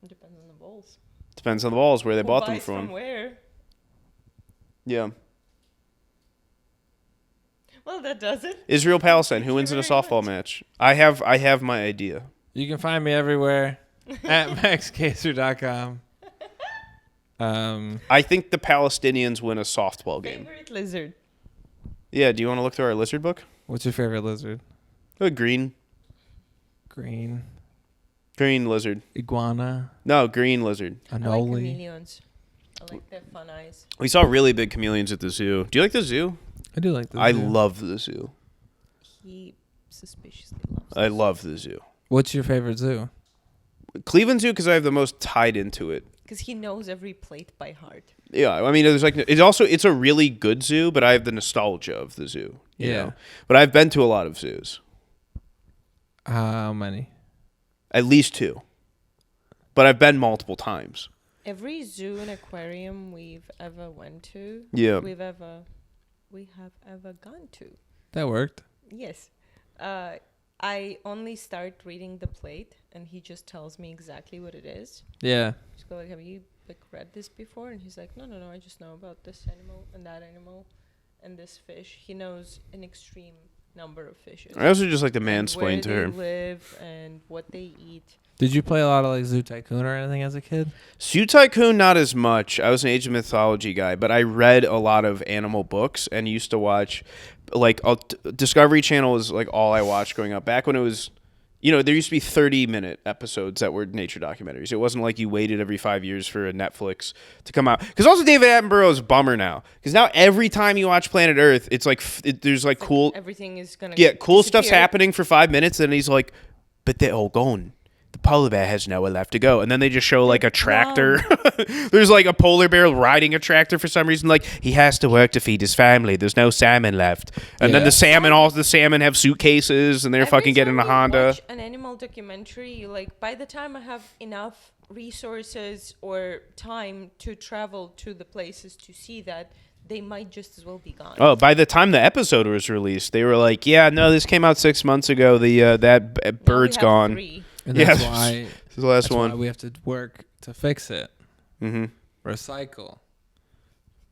It depends on the balls. Depends on the balls where they Who bought them buys from. where? Yeah. Well, that does it. Israel Palestine, who Thank wins you in a very softball much. match? I have my idea. You can find me everywhere at maxkaczor.com. I think the Palestinians win a softball game. Favorite lizard. Yeah, do you want to look through our lizard book? What's your favorite lizard? Green lizard. Iguana. No, green lizard. I like Anole. chameleons. I like their fun eyes. We saw really big chameleons at the zoo. Do you like the zoo? I do like this. I love the zoo. He suspiciously loves I love the zoo. What's your favorite zoo? Cleveland Zoo because I have the most tied into it. because he knows every plate by heart. Yeah, I mean, it's a really good zoo, but I have the nostalgia of the zoo. You know? But I've been to a lot of zoos. How many? At least 2. But I've been multiple times. Every zoo and aquarium we've ever went to, Yeah. we have ever gone to. That worked. Yes. I only start reading the plate, and he just tells me exactly what it is. Yeah. Just go like, have you read this before? And he's like, no, I just know about this animal and that animal and this fish. He knows an extreme number of fishes. I also just like to and mansplain to where her. they live and what they eat. Did you play a lot of like Zoo Tycoon or anything as a kid? Zoo Tycoon, not as much. I was an Age of Mythology guy, but I read a lot of animal books and used to watch, like, Discovery Channel was like all I watched growing up. Back when it was, there used to be 30-minute episodes that were nature documentaries. It wasn't like you waited every 5 years for a Netflix to come out. Because also David Attenborough is a bummer now. Because now every time you watch Planet Earth, it's like there's like cool, Everything is gonna cool stuff's disappear. happening for 5 minutes, and he's like, but they're all gone. The polar bear has nowhere left to go. And then they just show like a tractor. There's like a polar bear riding a tractor for some reason. Like, he has to work to feed his family. There's no salmon left. And then the salmon have suitcases and they're fucking getting a Honda. Watch an animal documentary, like, by the time I have enough resources or time to travel to the places to see that, they might just as well be gone. Oh, by the time the episode was released, they were like, yeah, no, this came out 6 months ago. That bird's Now we have gone. 3. And that's Yeah, why this is the last that's one. why we have to work to fix it. Mm-hmm. Recycle.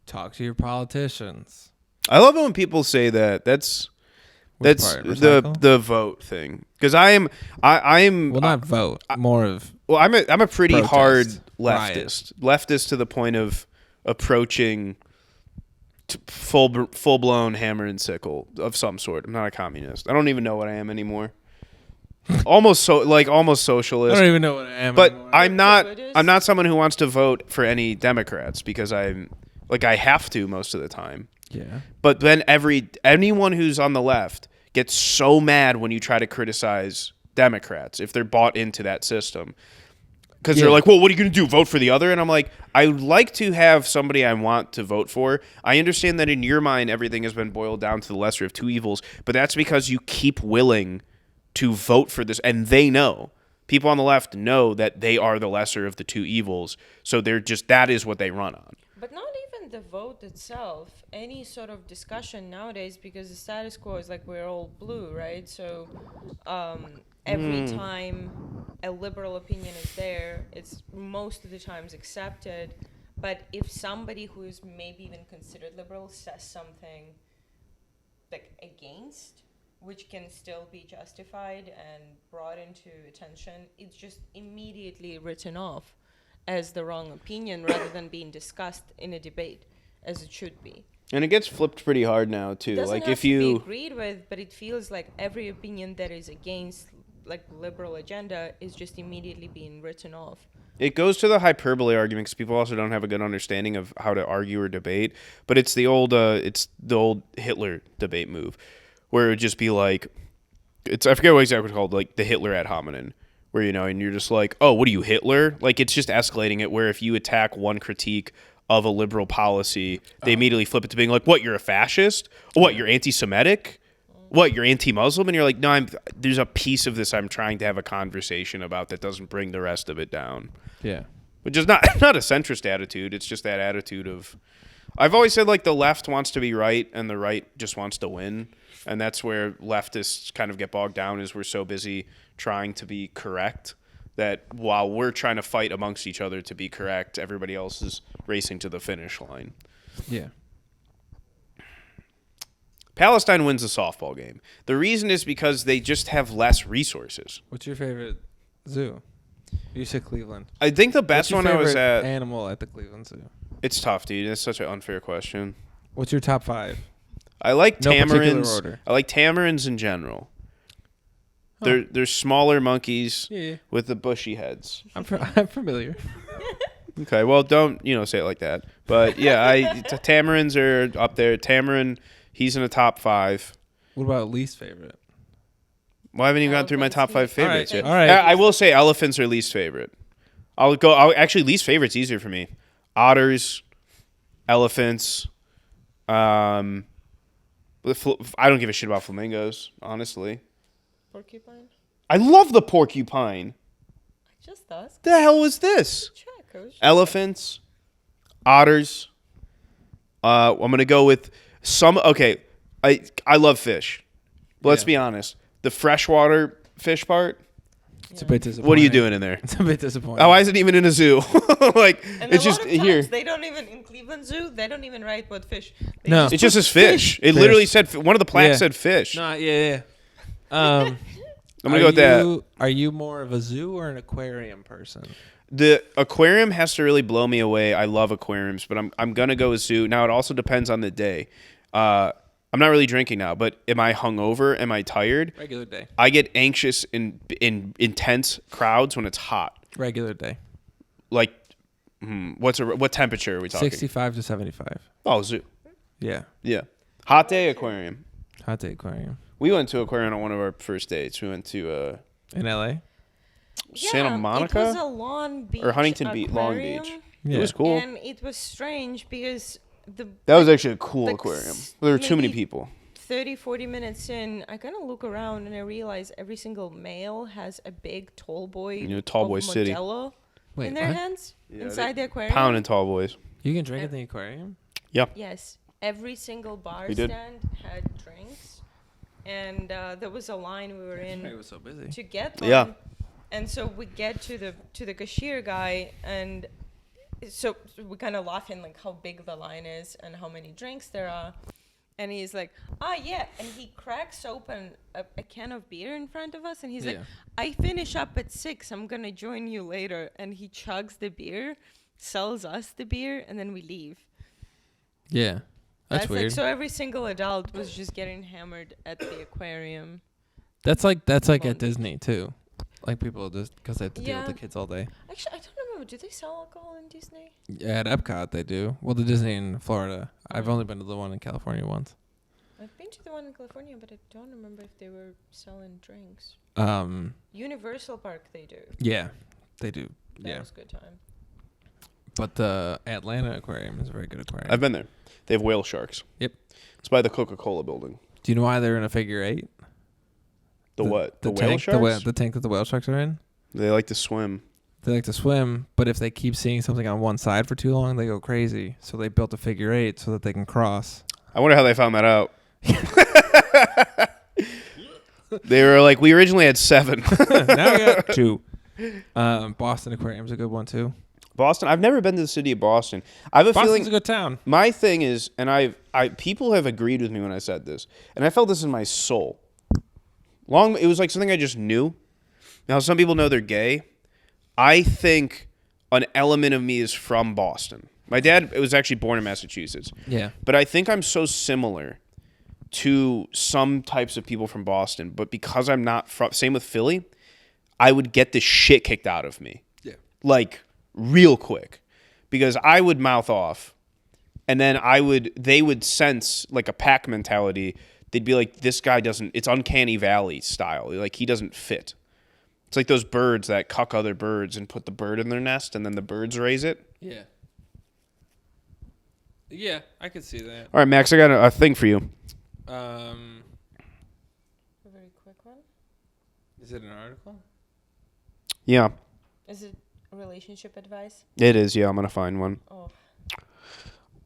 Talk to your politicians. I love it when people say that. That's Which part? the Recycle? vote thing. Because I'm Well, not vote. More of I'm a pretty protest, hard riot. leftist to the point of approaching full blown hammer and sickle of some sort. I'm not a communist. I don't even know what I am anymore. almost socialist. I don't even know what I am. But anymore. I'm not. Buddhist? I'm not someone who wants to vote for any Democrats because I have to most of the time. Yeah. But then anyone who's on the left gets so mad when you try to criticize Democrats if they're bought into that system. Because they're like, well, what are you going to do? Vote for the other? And I'm like, I would like to have somebody I want to vote for. I understand that in your mind, everything has been boiled down to the lesser of two evils, but that's because you keep willing to vote for this. And they know. People on the left know that they are the lesser of the two evils. So that is what they run on. But not even the vote itself, any sort of discussion nowadays, because the status quo is like we're all blue, right? So every time a liberal opinion is there, it's most of the times accepted. But if somebody who is maybe even considered liberal says something like against, which can still be justified and brought into attention, it's just immediately written off as the wrong opinion rather than being discussed in a debate as it should be. And it gets flipped pretty hard now, too. Doesn't Like, have if to you. be agreed with, but it feels like every opinion that is against like liberal agenda is just immediately being written off. It goes to the hyperbole argument because people also don't have a good understanding of how to argue or debate. But it's the old Hitler debate move, where it would just be like, I forget what exactly it's called, like the Hitler ad hominem, where and you're just like, oh, what are you, Hitler? Like, it's just escalating it. Where if you attack one critique of a liberal policy, they immediately flip it to being like, what, you're a fascist? What, you're anti-Semitic? What, you're anti-Muslim? And you're like, no, there's a piece of this I'm trying to have a conversation about that doesn't bring the rest of it down. Yeah. Which is not a centrist attitude. It's just that attitude of, I've always said like the left wants to be right and the right just wants to win. And that's where leftists kind of get bogged down, is we're so busy trying to be correct that while we're trying to fight amongst each other to be correct, everybody else is racing to the finish line. Yeah. Palestine wins the softball game. The reason is because they just have less resources. What's your favorite Zoo. You said Cleveland. I think the best What's one your I was favorite at. animal at the Cleveland Zoo? It's tough, dude. It's such an unfair question. What's your top 5? I like No particular tamarins. order. I like tamarins in general. Huh. They're smaller monkeys Yeah. with the bushy heads. I'm familiar. Okay, well, don't say it like that. But yeah, tamarins are up there. Tamarin, he's in the top 5. What about least favorite? Well, I haven't even gone through my top 5 favorites yet. All right. I will say elephants are least favorite. Actually, least favorite's easier for me. Otters, elephants. I don't give a shit about flamingos, honestly. Porcupine? I love the porcupine. I just asked. The hell was this? Check. Elephants, otters. I'm gonna go with some. Okay, I love fish. But let's be honest. The freshwater fish part. It's a bit disappointing. What are you doing in there? It's a bit disappointing. Oh, why is it even in a zoo? Like And it's a lot just of times here. They don't even in Cleveland Zoo. They don't even write what fish. They No. It just says fish. It Fish. literally said one of the plaques Yeah. said fish. No, yeah. I'm gonna go with that. Are you more of a zoo or an aquarium person? The aquarium has to really blow me away. I love aquariums, but I'm gonna go with zoo. Now it also depends on the day. I'm not really drinking now, but am I hungover? Am I tired? Regular day. I get anxious in intense crowds when it's hot. Regular day. Like, what temperature are we talking? 65 to 75. Oh, zoo. Yeah. Yeah. Hot day aquarium. Hot day aquarium. We went to aquarium on one of our first dates. We went to In LA? Santa Monica? It was a Long Beach Or Huntington Beach, Long aquarium, Beach. Yeah. It was cool. And it was strange because That was actually a cool like aquarium. There were too many maybe people. 30, 40 minutes in, I kind of look around and I realize every single male has a big tall boy Tall of boy city. Modelo Wait, in their what? hands Yeah, inside the aquarium. Pounding tall boys. You can drink at the aquarium? Yes. Every single bar We did. stand had drinks. And there was a line we were in It was so busy. to get one. Yeah. And so we get to the cashier guy, and so we kind of laughing like how big the line is and how many drinks there are. And he's like, yeah. And he cracks open a can of beer in front of us. And he's like, Yeah. I finish up at 6. I'm going to join you later. And he chugs the beer, sells us the beer, and then we leave. Yeah. That's weird. Like, so every single adult was just getting hammered at the aquarium. That's like Long at Disney too. Like people just because they have to deal Yeah. with the kids all day. Actually, I don't remember. Do they sell alcohol in Disney? Yeah, at Epcot they do. Well, the Disney in Florida. I've only been to the one in California once. I've been to the one in California, but I don't remember if they were selling drinks. Universal Park, they do. Yeah, they do. That Yeah, was a good time. but the Atlanta Aquarium is a very good aquarium. I've been there. They have whale sharks. Yep. It's by the Coca-Cola building. Do you know why they're in a figure 8? The what? The whale tank, sharks? the tank that the whale sharks are in. They like to swim. They like to swim, but if they keep seeing something on one side for too long, they go crazy. So they built a figure 8 so that they can cross. I wonder how they found that out. They were like, we originally had 7. Now we got 2. Boston Aquarium's a good one too. Boston. I've never been to the city of Boston. I have a Boston's feeling. a good town. My thing is, and people have agreed with me when I said this, and I felt this in my soul. It was like something I just knew. Now, some people know they're gay. I think an element of me is from Boston. My dad was actually born in Massachusetts. Yeah. But I think I'm so similar to some types of people from Boston. But because I'm not from, same with Philly, I would get the shit kicked out of me. Yeah. Like, real quick. Because I would mouth off. And then they would sense like a pack mentality. They'd be like, this guy doesn't, it's uncanny valley style. Like, he doesn't fit. It's like those birds that cuck other birds and put the bird in their nest and then the birds raise it. Yeah. Yeah, I could see that. All right, Max, I got a thing for you. A very quick one. Is it an article? Yeah, Is it relationship advice? it is. Yeah, I'm going to find one. Oh.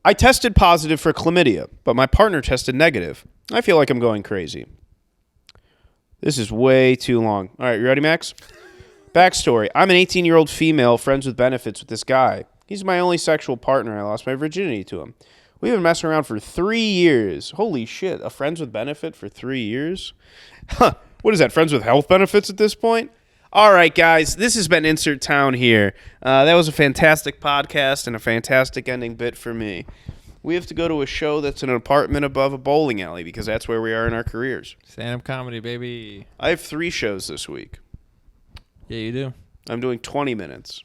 I tested positive for chlamydia, but my partner tested negative. I feel like I'm going crazy. This is way too long. All right, you ready, Max? Backstory. I'm an 18-year-old female, friends with benefits with this guy. He's my only sexual partner. I lost my virginity to him. We've been messing around for 3 years. Holy shit, a friends with benefit for 3 years? Huh, what is that, friends with health benefits at this point? All right, guys, this has been Insert Town here. That was a fantastic podcast and a fantastic ending bit for me. We have to go to a show that's in an apartment above a bowling alley because that's where we are in our careers. Stand-up comedy, baby. I have 3 shows this week. Yeah, you do. I'm doing 20 minutes.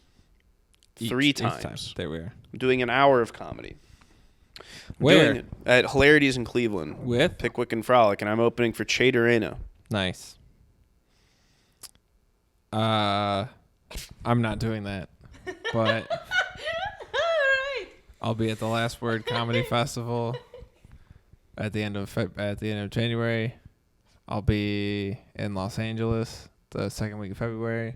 Three Each time. times. There we are. I'm doing an hour of comedy. Where? Doing it at Hilarities in Cleveland. With? Pickwick and Frolic, and I'm opening for Che Arena. Nice. I'm not doing that, but I'll be at the Last Word Comedy Festival at the end of January. I'll be in Los Angeles the second week of February.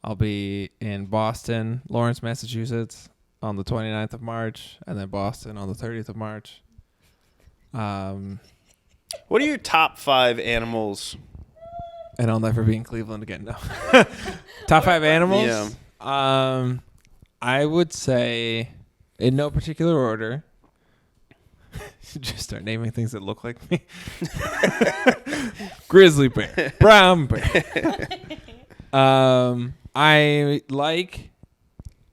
I'll be in Boston, Lawrence, Massachusetts on the 29th of March, and then Boston on the 30th of March. What are your top 5 animals? And I'll never be in Cleveland again. No. Top 5 animals? Yeah. I would say, in no particular order, just start naming things that look like me. Grizzly bear, brown bear. I like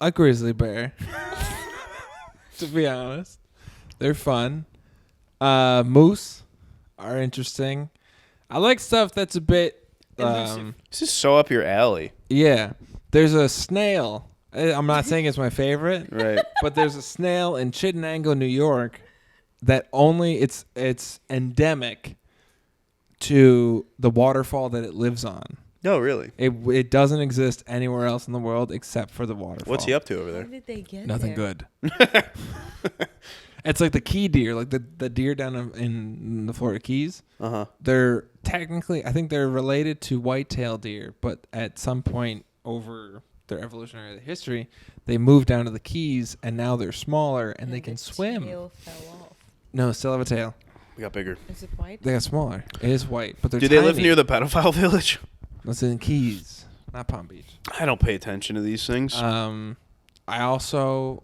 a grizzly bear. To be honest, they're fun. Moose are interesting. I like stuff that's a bit. This is so up your alley. Yeah, there's a snail. I'm not saying it's my favorite, Right. but there's a snail in Chittenango, New York, that only it's endemic to the waterfall that it lives on. No, really. It doesn't exist anywhere else in the world except for the waterfall. What's he up to over How there? did they get Nothing there? good. It's like the key deer, like the deer down in the Florida Keys. Uh-huh. They're technically, I think they're related to white-tailed deer, but at some point over their evolutionary history, they moved down to the Keys, and now they're smaller and they can the swim. Tail fell off. No, still have a tail. We got bigger. Is it white? They got smaller. It is white, but they're Do they live tiny. near the pedophile village? It's in Keys, not Palm Beach. I don't pay attention to these things. I also,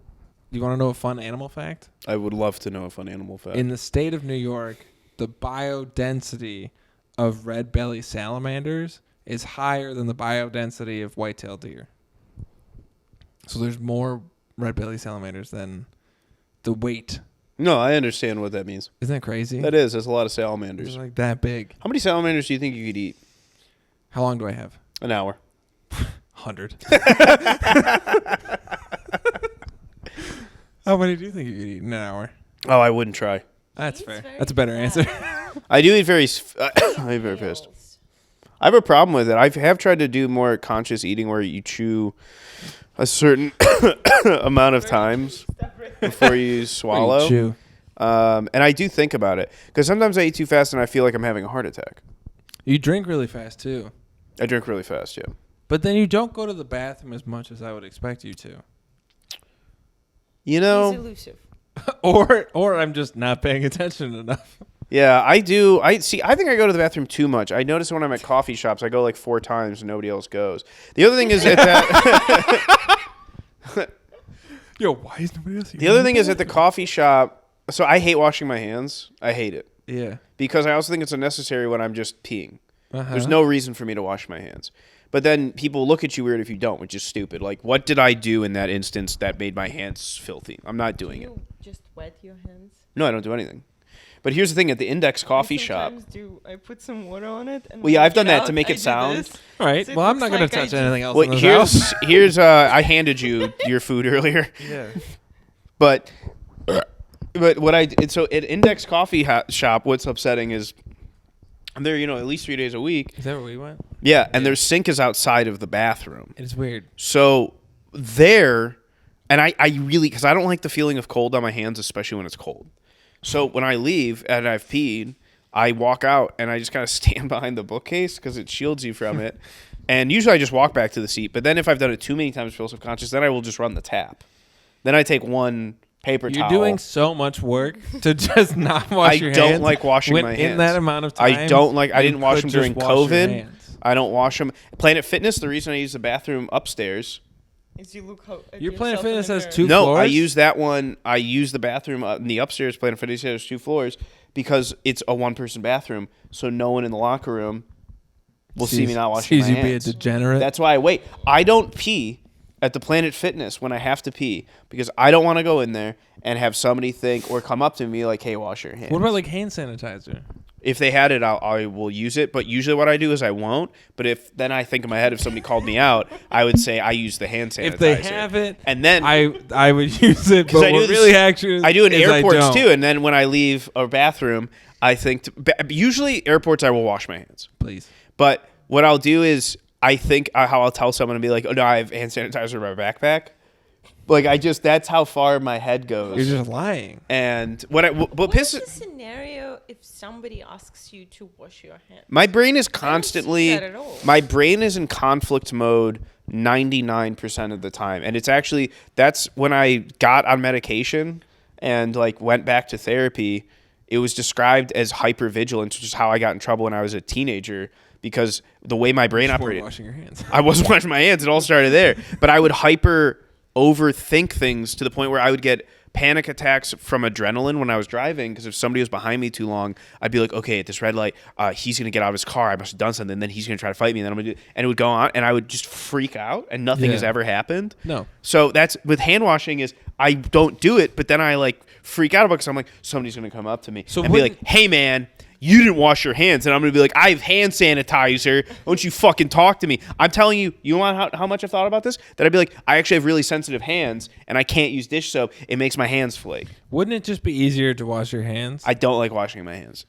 you want to know a fun animal fact? I would love to know a fun animal fact. In the state of New York, the biodensity of red belly salamanders is higher than the biodensity of white-tailed deer. So there's more red belly salamanders than the weight. No, I understand what that means. Isn't that crazy? That is. That's a lot of It's salamanders. like that big. How many salamanders do you think you could eat? How long do I have? An hour. 100. How many do you think you could eat in an hour? Oh, I wouldn't try. That's It's fair. very That's a better fast. answer. I do eat very... I'm very pissed. Snails. I have a problem with it. I have tried to do more conscious eating where you chew a certain amount of times before you swallow. Chew. And I do think about it. Because sometimes I eat too fast and I feel like I'm having a heart attack. You drink really fast, too. I drink really fast, yeah. But then you don't go to the bathroom as much as I would expect you to. You He's know... elusive. or I'm just not paying attention enough. Yeah, I do. I think I go to the bathroom too much. I notice when I'm at coffee shops, I go like 4 times and nobody else goes. The other thing is that Yo, why is nobody else? the other thing is at the coffee shop. So I hate washing my hands. I hate it Yeah. because I also think it's unnecessary when I'm just peeing. Uh-huh. There's no reason for me to wash my hands. But then people look at you weird if you don't, which is stupid. Like, what did I do in that instance that made my hands filthy? I'm not doing it. You just wet your hands. No, I don't do anything. But here's the thing: at the Index Coffee I Shop. sometimes do. I put some water on it. And Well, yeah, when I I've done get that out, to make I it do sound. this. All right. So it Well, I'm looks not going like to I touch just- anything else Well, in this house. here's I handed you your food earlier, Yeah. but what so at Index Coffee Shop, what's upsetting is I'm there, at least 3 days a week. Is that where we went? Yeah, and their sink is outside of the bathroom. It is weird. So there, and I really, because I don't like the feeling of cold on my hands, especially when it's cold. So when I leave and I've peed, I walk out and I just kind of stand behind the bookcase because it shields you from it. And usually I just walk back to the seat. But then if I've done it too many times, I feel subconscious, then I will just run the tap. Then I take one paper You're towel. doing so much work to just not wash I your hands. don't like washing when my in hands. that amount of time. I don't like. I you didn't wash could them just during wash your COVID. hands. I don't wash them. Planet Fitness. The reason I use the bathroom upstairs. Is you look at Your Planet yourself in Fitness the has mirror. two No, floors? I use that one. I use the bathroom in the upstairs. Planet Fitness has 2 floors because it's a 1-person bathroom, so no one in the locker room will see me not washing my Sees you be a hands. degenerate. That's why I wait. I don't pee at the Planet Fitness when I have to pee because I don't want to go in there and have somebody think or come up to me like, hey, wash your hands. What about like hand sanitizer? If they had it, I will use it. But usually what I do is I won't. But if then I think in my head, if somebody called me out, I would say I use the hand sanitizer. If they have it, and then I would use it. But I do what this- really actually I do in is I airports don't. too. And then when I leave a bathroom, I think usually airports I will wash my hands. Please. But what I'll do is I think how I'll tell someone and be like, oh no, I have hand sanitizer in my backpack. Like that's how far my head goes. You're just lying. And what What's the scenario if somebody asks you to wash your hands? my brain is I don't see constantly that at all. my brain is in conflict mode 99% of the time. And it's actually that's when I got on medication and like went back to therapy, it was described as hypervigilance, which is how I got in trouble when I was a teenager because the way my brain Before operated. washing your hands. I wasn't washing my hands. It all started there. But I would overthink things to the point where I would get panic attacks from adrenaline when I was driving because if somebody was behind me too long, I'd be like, okay, at this red light, he's going to get out of his car. I must have done something. Then he's going to try to fight me. And then I'm going to do, and it would go on and I would just freak out and nothing has ever happened. No. So that's with hand washing is I don't do it, but then I like freak out about it because I'm like, somebody's going to come up to me and be like, hey man, you didn't wash your hands. And I'm going to be like, I have hand sanitizer. Don't you fucking talk to me. I'm telling you, you want how much I've thought about this? That I'd be like, I actually have really sensitive hands and I can't use dish soap. It makes my hands flake. Wouldn't it just be easier to wash your hands? I don't like washing my hands.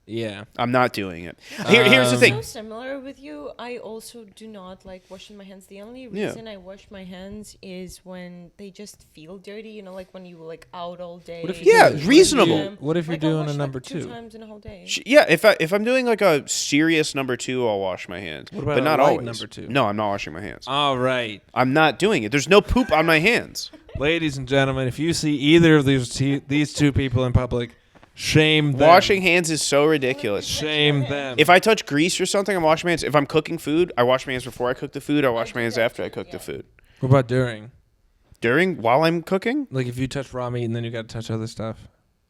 Yeah. I'm not doing it. Here's the So thing. similar with you, I also do not like washing my hands. The only reason I wash my hands is when they just feel dirty. You know, like when you were like out all day. What if you Yeah, do- reasonable. What if you're Like, I'll doing wash, a number like, two two? times in a whole day. Yeah, if I'm doing like a serious number two, I'll wash my hands. What about but a not light always. number two? No, I'm not washing my hands. All right. I'm not doing it. There's no poop on my hands. Ladies and gentlemen, if you see either of these two people in public, shame them. Washing hands is so ridiculous. Shame them. If I touch grease or something, I'm washing my hands. If I'm cooking food, I wash my hands before I cook the food. I wash my hands after I cook the food. What about during? While I'm cooking, Like if you touch raw meat and then you got to touch other stuff?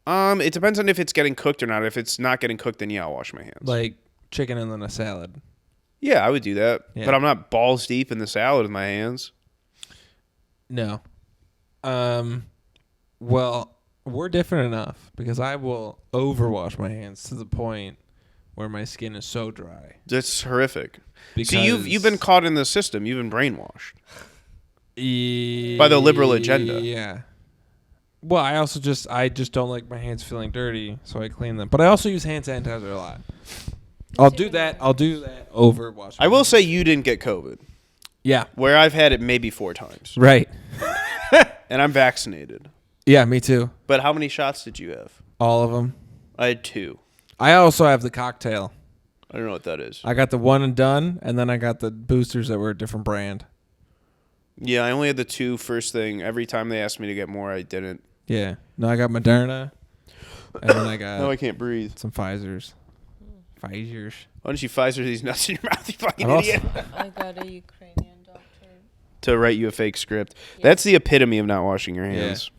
it depends on if it's getting cooked or not. If it's not getting cooked, then yeah, I'll wash my hands. Like chicken and then a salad. Yeah, I would do that. Yeah. But I'm not balls deep in the salad with my hands. No. Well, we're different enough because I will overwash my hands to the point where my skin is so dry. That's horrific. Because See, you've been caught in the system. You've been brainwashed. By the liberal agenda. Yeah. Well, I just don't like my hands feeling dirty, so I clean them. But I also use hand sanitizer a lot. I'll do that over washing. I will say you didn't get COVID, Yeah. where I've had it maybe 4 times. Right. And I'm vaccinated. Yeah, me too. But how many shots did you have? All of them. I had 2. I also have the cocktail. I don't know what that is. I got the one and done, and then I got the boosters that were a different brand. Yeah, I only had the 2 first thing. Every time they asked me to get more, I didn't. Yeah. No, I got Moderna, and then I got Now I can't breathe. some Pfizers. Why don't you Pfizer these nuts in your mouth, you fucking I've also- idiot? I got a Ukrainian doctor. To write you a fake script. Yes. That's the epitome of not washing your hands.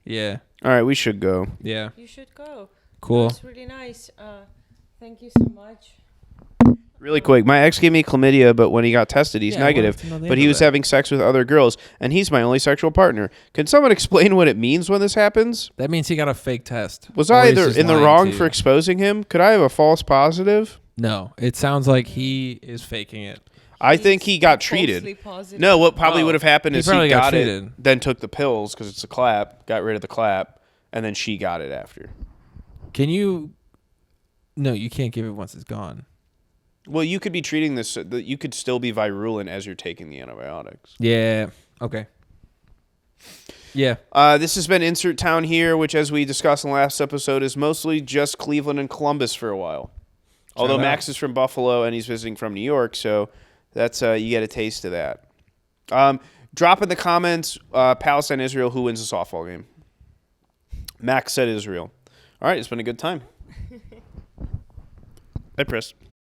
Yeah. All right, we should go. Yeah. You should go. Cool. That's really nice. Thank you so much. Really quick, my ex gave me chlamydia, but when he got tested, he's Yeah, I wanted negative. to know the But end he of was that. having sex with other girls, and he's my only sexual partner. Can someone explain what it means when this happens? That means he got a fake test. Was Or I he's either just in the lying wrong to for you. exposing him? Could I have a false positive? No, it sounds like he is faking it. I think he got Falsely treated. positive. No, what probably Oh, would have happened he is he probably got got it, treated. then took the pills because it's a clap, got rid of the clap, and then she got it after. Can you? No, you can't give it once it's gone. Well, you could be treating this. You could still be virulent as you're taking the antibiotics. Yeah. Okay. Yeah. This has been Insert Town here, which, as we discussed in the last episode, is mostly just Cleveland and Columbus for a while. Although out. Max is from Buffalo and he's visiting from New York, so that's you get a taste of that. Drop in the comments, Palestine, Israel, who wins the softball game? Max said Israel. All right, it's been a good time. Bye, Chris.